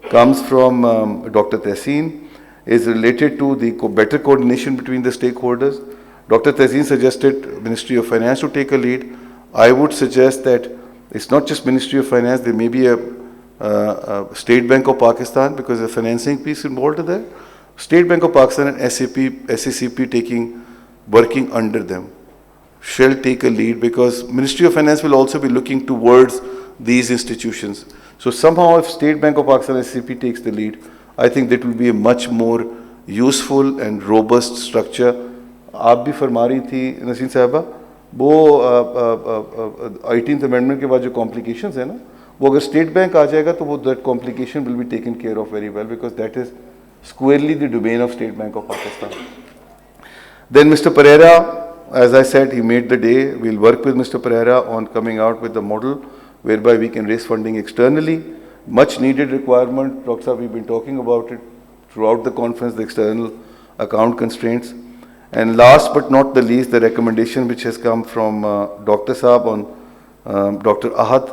comes from Dr. Tahseen, is related to the better coordination between the stakeholders. Dr. Tahseen suggested Ministry of Finance to take a lead. I would suggest that it's not just Ministry of Finance, there may be a State Bank of Pakistan, because the financing piece involved there. State Bank of Pakistan and SACP working under them shall take a lead, because Ministry of Finance will also be looking towards these institutions. So somehow if State Bank of Pakistan and SACP takes the lead, I think that will be a much more useful and robust structure. आप भी फरमा रही थी नसीन साहबा, वो 18th amendment के बाद जो complications है ना, वो अगर State Bank आ जाएगा तो वो that complication will be taken care of very well, because that is squarely the domain of State Bank of Pakistan. Then Mr. Pereira, as I said, he made the day. We'll work with Mr. Pereira on coming out with the model whereby we can raise funding externally. Much needed requirement, Dr. Saab, we've been talking about it throughout the conference, the external account constraints. And last but not the least, the recommendation which has come from Dr. Saab on Dr. Ahad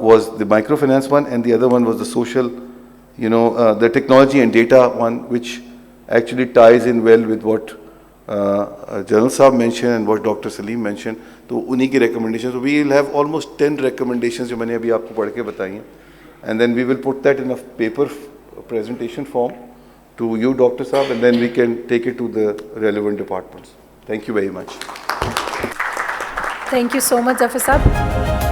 was the microfinance one, and the other one was the social, the technology and data one, which actually ties in well with what General Saab mentioned and what Dr. Salim mentioned. So उन्हीं की recommendations. So we will have almost 10 recommendations जो मैंने अभी आपको पढ़ के बताई हैं, and then we will put that in a paper presentation form to you, Dr. Saab, and then we can take it to the relevant departments. Thank you very much. Thank you so much, Zafar Saab.